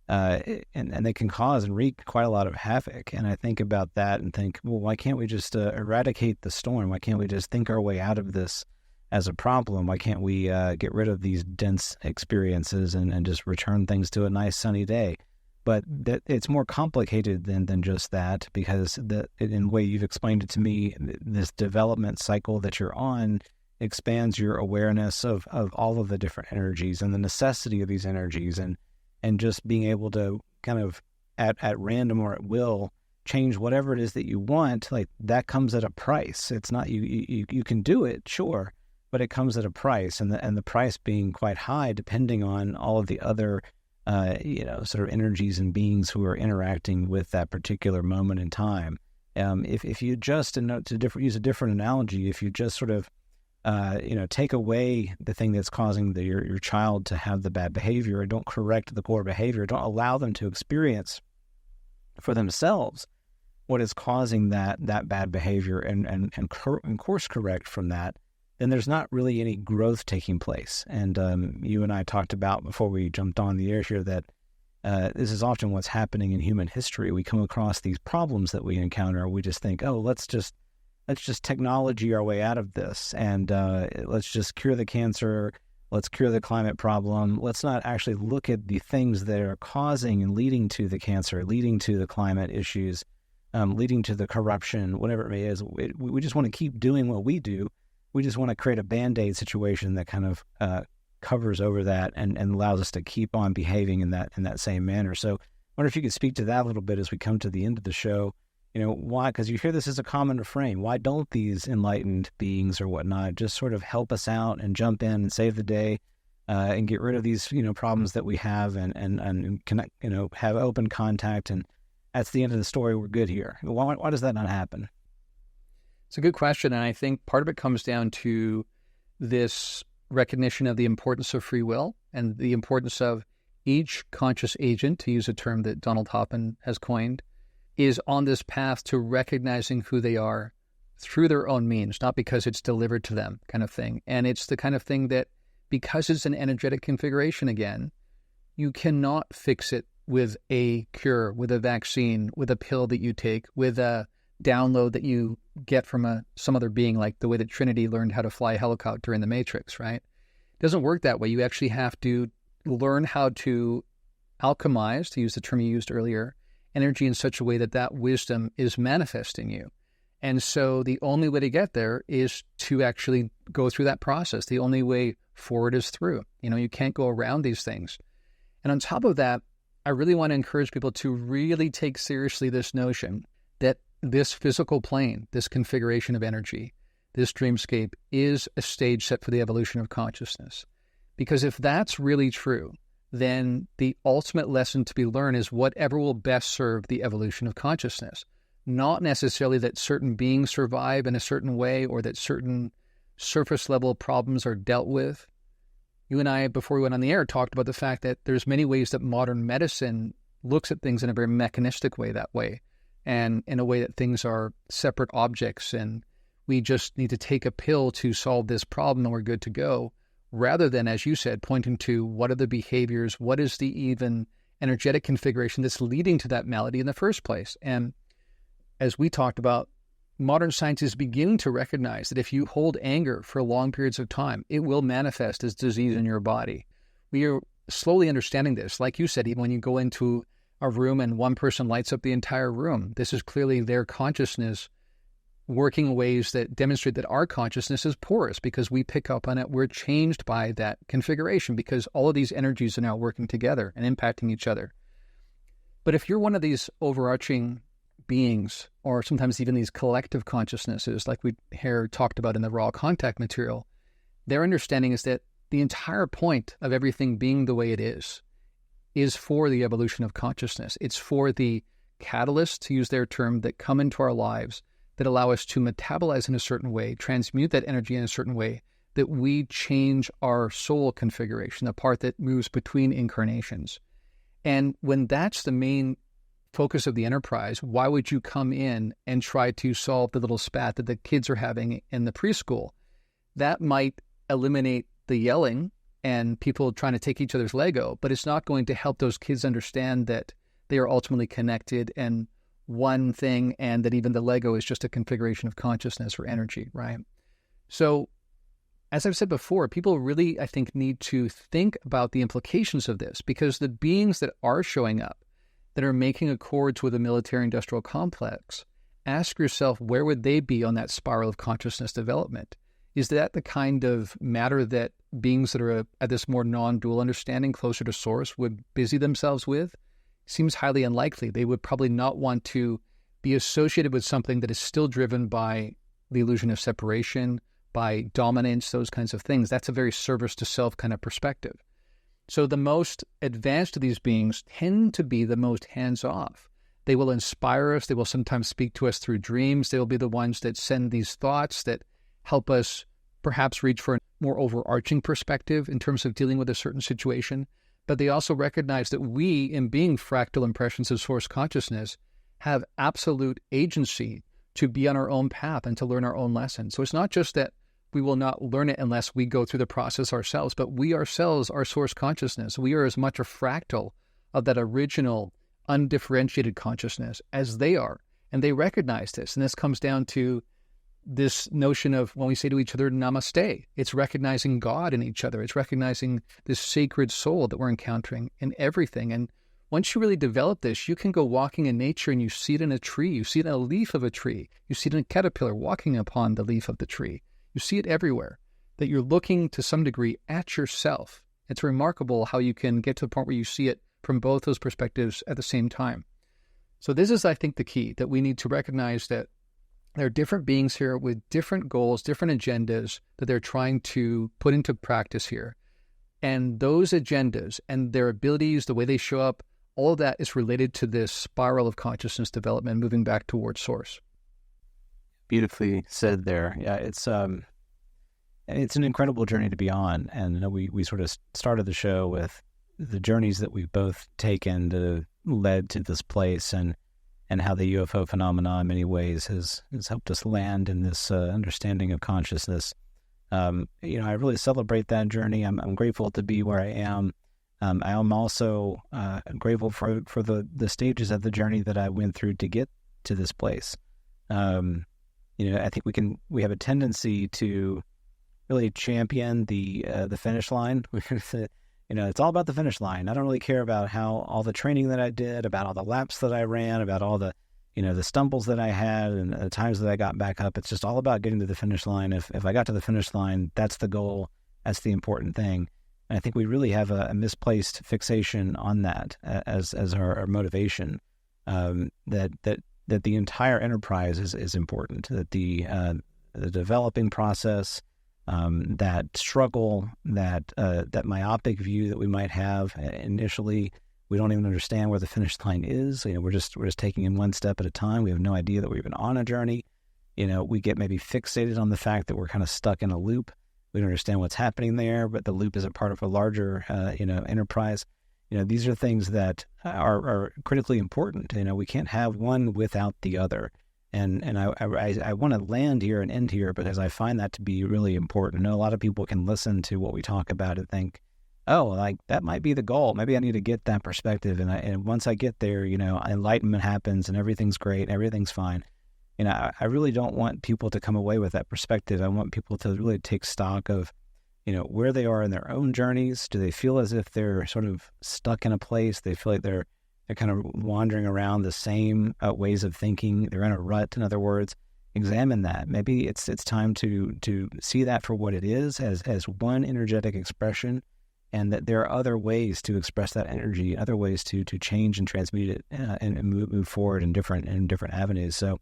they can cause and wreak quite a lot of havoc. And I think about that and think, well, why can't we just eradicate the storm? Why can't we just think our way out of this as a problem? Why can't we get rid of these dense experiences and just return things to a nice sunny day? But it's more complicated than just that, because in the way you've explained it to me, this development cycle that you're on expands your awareness of all of the different energies and the necessity of these energies, and just being able to kind of at random or at will change whatever it is that you want. Like, that comes at a price. It's not you can do it, sure, but it comes at a price, and the price being quite high depending on all of the other sort of energies and beings who are interacting with that particular moment in time. If you just, and use a different analogy, if you just sort of take away the thing that's causing your child to have the bad behavior, and don't correct the core behavior, don't allow them to experience for themselves what is causing that bad behavior and course correct from that, then there's not really any growth taking place. And you and I talked about before we jumped on the air here that this is often what's happening in human history. We come across these problems that we encounter. We just think, oh, let's just technology our way out of this, and let's just cure the cancer. Let's cure the climate problem. Let's not actually look at the things that are causing and leading to the cancer, leading to the climate issues, leading to the corruption, whatever it may is. We just want to keep doing what we do. We just want to create a Band-Aid situation that kind of covers over that and allows us to keep on behaving in that same manner. So I wonder if you could speak to that a little bit as we come to the end of the show. Why? Because you hear this as a common refrain. Why don't these enlightened beings or whatnot just sort of help us out and jump in and save the day and get rid of these problems that we have and connect, have open contact, and that's the end of the story. We're good here. Why does that not happen? It's a good question, and I think part of it comes down to this recognition of the importance of free will and the importance of each conscious agent, to use a term that Donald Hoffman has coined, is on this path to recognizing who they are through their own means, not because it's delivered to them kind of thing. And it's the kind of thing that, because it's an energetic configuration again, you cannot fix it with a cure, with a vaccine, with a pill that you take, with a download that you get from some other being, like the way that Trinity learned how to fly a helicopter in the Matrix, right? It doesn't work that way. You actually have to learn how to alchemize, to use the term you used earlier, energy in such a way that wisdom is manifest in you. And so the only way to get there is to actually go through that process. The only way forward is through. You can't go around these things. And on top of that, I really want to encourage people to really take seriously this notion that this physical plane, this configuration of energy, this dreamscape is a stage set for the evolution of consciousness. Because if that's really true, then the ultimate lesson to be learned is whatever will best serve the evolution of consciousness. Not necessarily that certain beings survive in a certain way or that certain surface level problems are dealt with. You and I, before we went on the air, talked about the fact that there's many ways that modern medicine looks at things in a very mechanistic way that way, and in a way that things are separate objects and we just need to take a pill to solve this problem and we're good to go, rather than, as you said, pointing to what are the behaviors, what is the even energetic configuration that's leading to that malady in the first place. And as we talked about, modern science is beginning to recognize that if you hold anger for long periods of time, it will manifest as disease in your body. We are slowly understanding this. Like you said, even when you go into a room and one person lights up the entire room, this is clearly their consciousness working in ways that demonstrate that our consciousness is porous because we pick up on it. We're changed by that configuration because all of these energies are now working together and impacting each other. But if you're one of these overarching beings, or sometimes even these collective consciousnesses, like we talked about in the raw contact material, their understanding is that the entire point of everything being the way it is for the evolution of consciousness. It's for the catalysts, to use their term, that come into our lives that allow us to metabolize in a certain way, transmute that energy in a certain way, that we change our soul configuration, the part that moves between incarnations. And when that's the main focus of the enterprise, why would you come in and try to solve the little spat that the kids are having in the preschool? That might eliminate the yelling and people trying to take each other's Lego, but it's not going to help those kids understand that they are ultimately connected and one thing, and that even the Lego is just a configuration of consciousness or energy, right? So, as I've said before, people really, I think, need to think about the implications of this, because the beings that are showing up, that are making accords with the military-industrial complex, ask yourself, where would they be on that spiral of consciousness development? Is that the kind of matter that beings that are at this more non-dual understanding, closer to source, would busy themselves with? Seems highly unlikely. They would probably not want to be associated with something that is still driven by the illusion of separation, by dominance, those kinds of things. That's a very service to self kind of perspective. So the most advanced of these beings tend to be the most hands-off. They will inspire us. They will sometimes speak to us through dreams. They will be the ones that send these thoughts that help us perhaps reach for a more overarching perspective in terms of dealing with a certain situation. But they also recognize that we, in being fractal impressions of source consciousness, have absolute agency to be on our own path and to learn our own lesson. So it's not just that we will not learn it unless we go through the process ourselves, but we ourselves are source consciousness. We are as much a fractal of that original undifferentiated consciousness as they are. And they recognize this. And this comes down to this notion of when we say to each other, namaste, it's recognizing God in each other. It's recognizing this sacred soul that we're encountering in everything. And once you really develop this, you can go walking in nature and you see it in a tree. You see it in a leaf of a tree. You see it in a caterpillar walking upon the leaf of the tree. You see it everywhere, that you're looking to some degree at yourself. It's remarkable how you can get to the point where you see it from both those perspectives at the same time. So this is, I think, the key, that we need to recognize that there are different beings here with different goals, different agendas that they're trying to put into practice here. And those agendas and their abilities, the way they show up, all of that is related to this spiral of consciousness development, moving back towards source. Beautifully said there. Yeah, it's an incredible journey to be on. And we sort of started the show with the journeys that we've both taken that have led to this place, and how the UFO phenomenon in many ways has helped us land in this understanding of consciousness. I really celebrate that journey. I'm grateful to be where I am. I am also grateful for the stages of the journey that I went through to get to this place. I think we have a tendency to really champion the finish line. It's all about the finish line. I don't really care about how all the training that I did, about all the laps that I ran, about all the stumbles that I had and the times that I got back up. It's just all about getting to the finish line. If I got to the finish line, that's the goal. That's the important thing. And I think we really have a misplaced fixation on that as our motivation. That the entire enterprise is important. That the developing process, that struggle, that myopic view that we might have initially, we don't even understand where the finish line is. We're just taking in one step at a time. We have no idea that we're even on a journey. We get maybe fixated on the fact that we're kind of stuck in a loop. We don't understand what's happening there, but the loop is a part of a larger, enterprise. These are things that are critically important. We can't have one without the other. And I want to land here and end here because I find that to be really important. I know a lot of people can listen to what we talk about and think, oh, like that might be the goal. Maybe I need to get that perspective. And once I get there, enlightenment happens and everything's great, everything's fine. I really don't want people to come away with that perspective. I want people to really take stock of, where they are in their own journeys. Do they feel as if they're sort of stuck in a place? They feel like they're kind of wandering around the same ways of thinking. They're in a rut, in other words. Examine that. Maybe it's time to see that for what it is, as one energetic expression, and that there are other ways to express that energy, other ways to change and transmute it and move forward in different avenues. So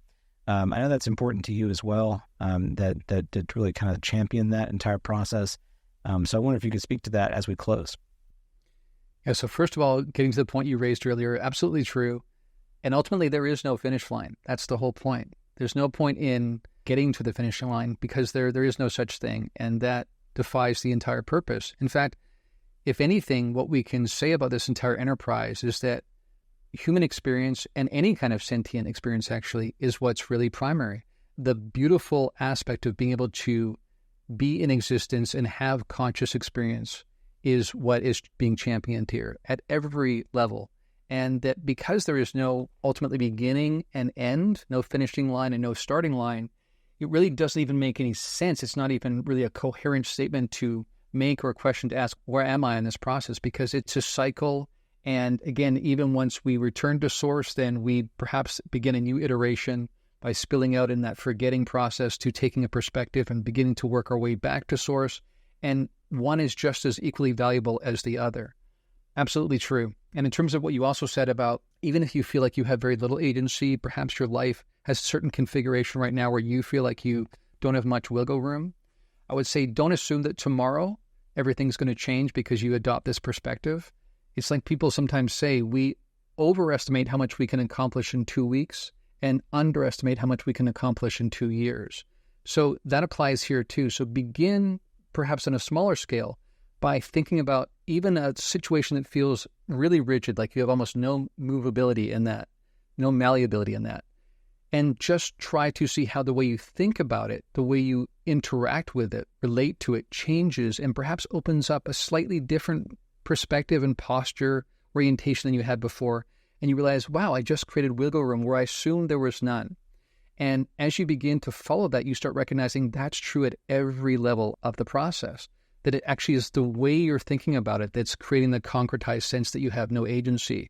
I know that's important to you as well, that really kind of champion that entire process. So I wonder if you could speak to that as we close. Yeah, so first of all, getting to the point you raised earlier, absolutely true. And ultimately, there is no finish line. That's the whole point. There's no point in getting to the finish line because there is no such thing. And that defies the entire purpose. In fact, if anything, what we can say about this entire enterprise is that human experience and any kind of sentient experience actually is what's really primary. The beautiful aspect of being able to be in existence and have conscious experience is what is being championed here at every level. And that because there is no ultimately beginning and end, no finishing line and no starting line, it really doesn't even make any sense. It's not even really a coherent statement to make or a question to ask, where am I in this process? Because it's a cycle. And again, even once we return to source, then we perhaps begin a new iteration by spilling out in that forgetting process to taking a perspective and beginning to work our way back to source. And one is just as equally valuable as the other. Absolutely true. And in terms of what you also said about, even if you feel like you have very little agency, perhaps your life has a certain configuration right now where you feel like you don't have much wiggle room, I would say don't assume that tomorrow everything's going to change because you adopt this perspective. It's like people sometimes say, we overestimate how much we can accomplish in 2 weeks and underestimate how much we can accomplish in 2 years. So that applies here too. So begin perhaps on a smaller scale by thinking about even a situation that feels really rigid, like you have almost no movability in that. no malleability in that. And just try to see how the way you think about it, the way you interact with it, relate to it, changes and perhaps opens up a slightly different perspective and posture, orientation than you had before. And you realize, wow, I just created wiggle room where I assumed there was none. And as you begin to follow that, you start recognizing that's true at every level of the process, that it actually is the way you're thinking about it that's creating the concretized sense that you have no agency.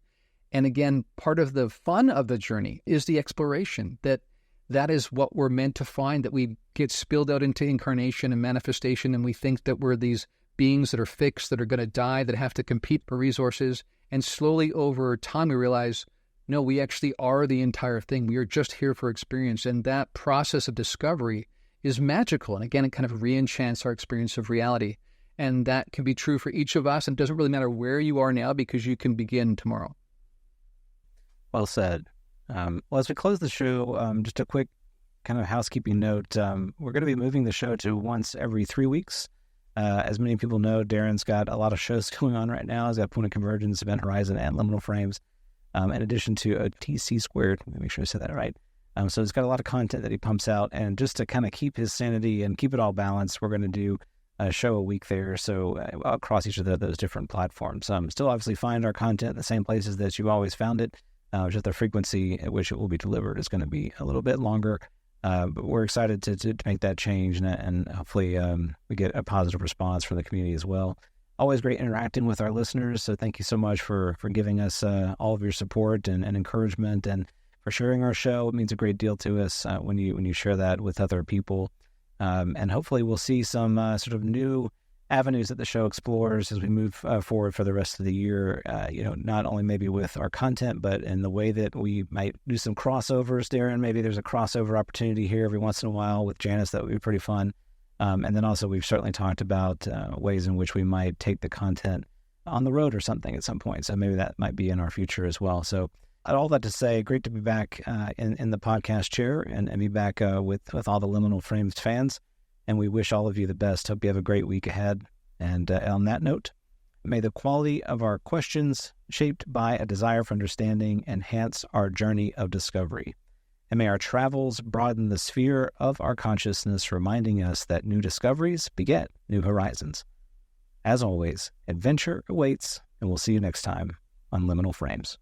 And again, part of the fun of the journey is the exploration, that is what we're meant to find, that we get spilled out into incarnation and manifestation, and we think that we're these beings that are fixed, that are going to die, that have to compete for resources. And slowly over time, we realize, no, we actually are the entire thing. We are just here for experience. And that process of discovery is magical. And again, it kind of re-enchants our experience of reality. And that can be true for each of us. And it doesn't really matter where you are now, because you can begin tomorrow. Well said. Well, as we close the show, just a quick kind of housekeeping note. We're going to be moving the show to once every 3 weeks. As many people know, Darren's got a lot of shows going on right now. He's got Point of Convergence, Event Horizon, and Liminal Phrames, in addition to a TC Squared. Let me make sure I said that right. So he's got a lot of content that he pumps out. And just to kind of keep his sanity and keep it all balanced, we're going to do a show a week there, so across each of those different platforms. Still obviously find our content in the same places that you always found it. Just the frequency at which it will be delivered is going to be a little bit longer. But we're excited to make that change, and hopefully we get a positive response from the community as well. Always great interacting with our listeners, so thank you so much for giving us all of your support and encouragement, and for sharing our show. It means a great deal to us when you share that with other people. And hopefully we'll see some sort of new avenues that the show explores as we move forward for the rest of the year, not only maybe with our content, but in the way that we might do some crossovers, Darren. Maybe there's a crossover opportunity here every once in a while with Janice. That would be pretty fun. And then also we've certainly talked about ways in which we might take the content on the road or something at some point. So maybe that might be in our future as well. So all that to say, great to be back in the podcast chair and be back with all the Liminal Phrames fans. And we wish all of you the best. Hope you have a great week ahead. And on that note, may the quality of our questions, shaped by a desire for understanding, enhance our journey of discovery. And may our travels broaden the sphere of our consciousness, reminding us that new discoveries beget new horizons. As always, adventure awaits, and we'll see you next time on Liminal Phrames.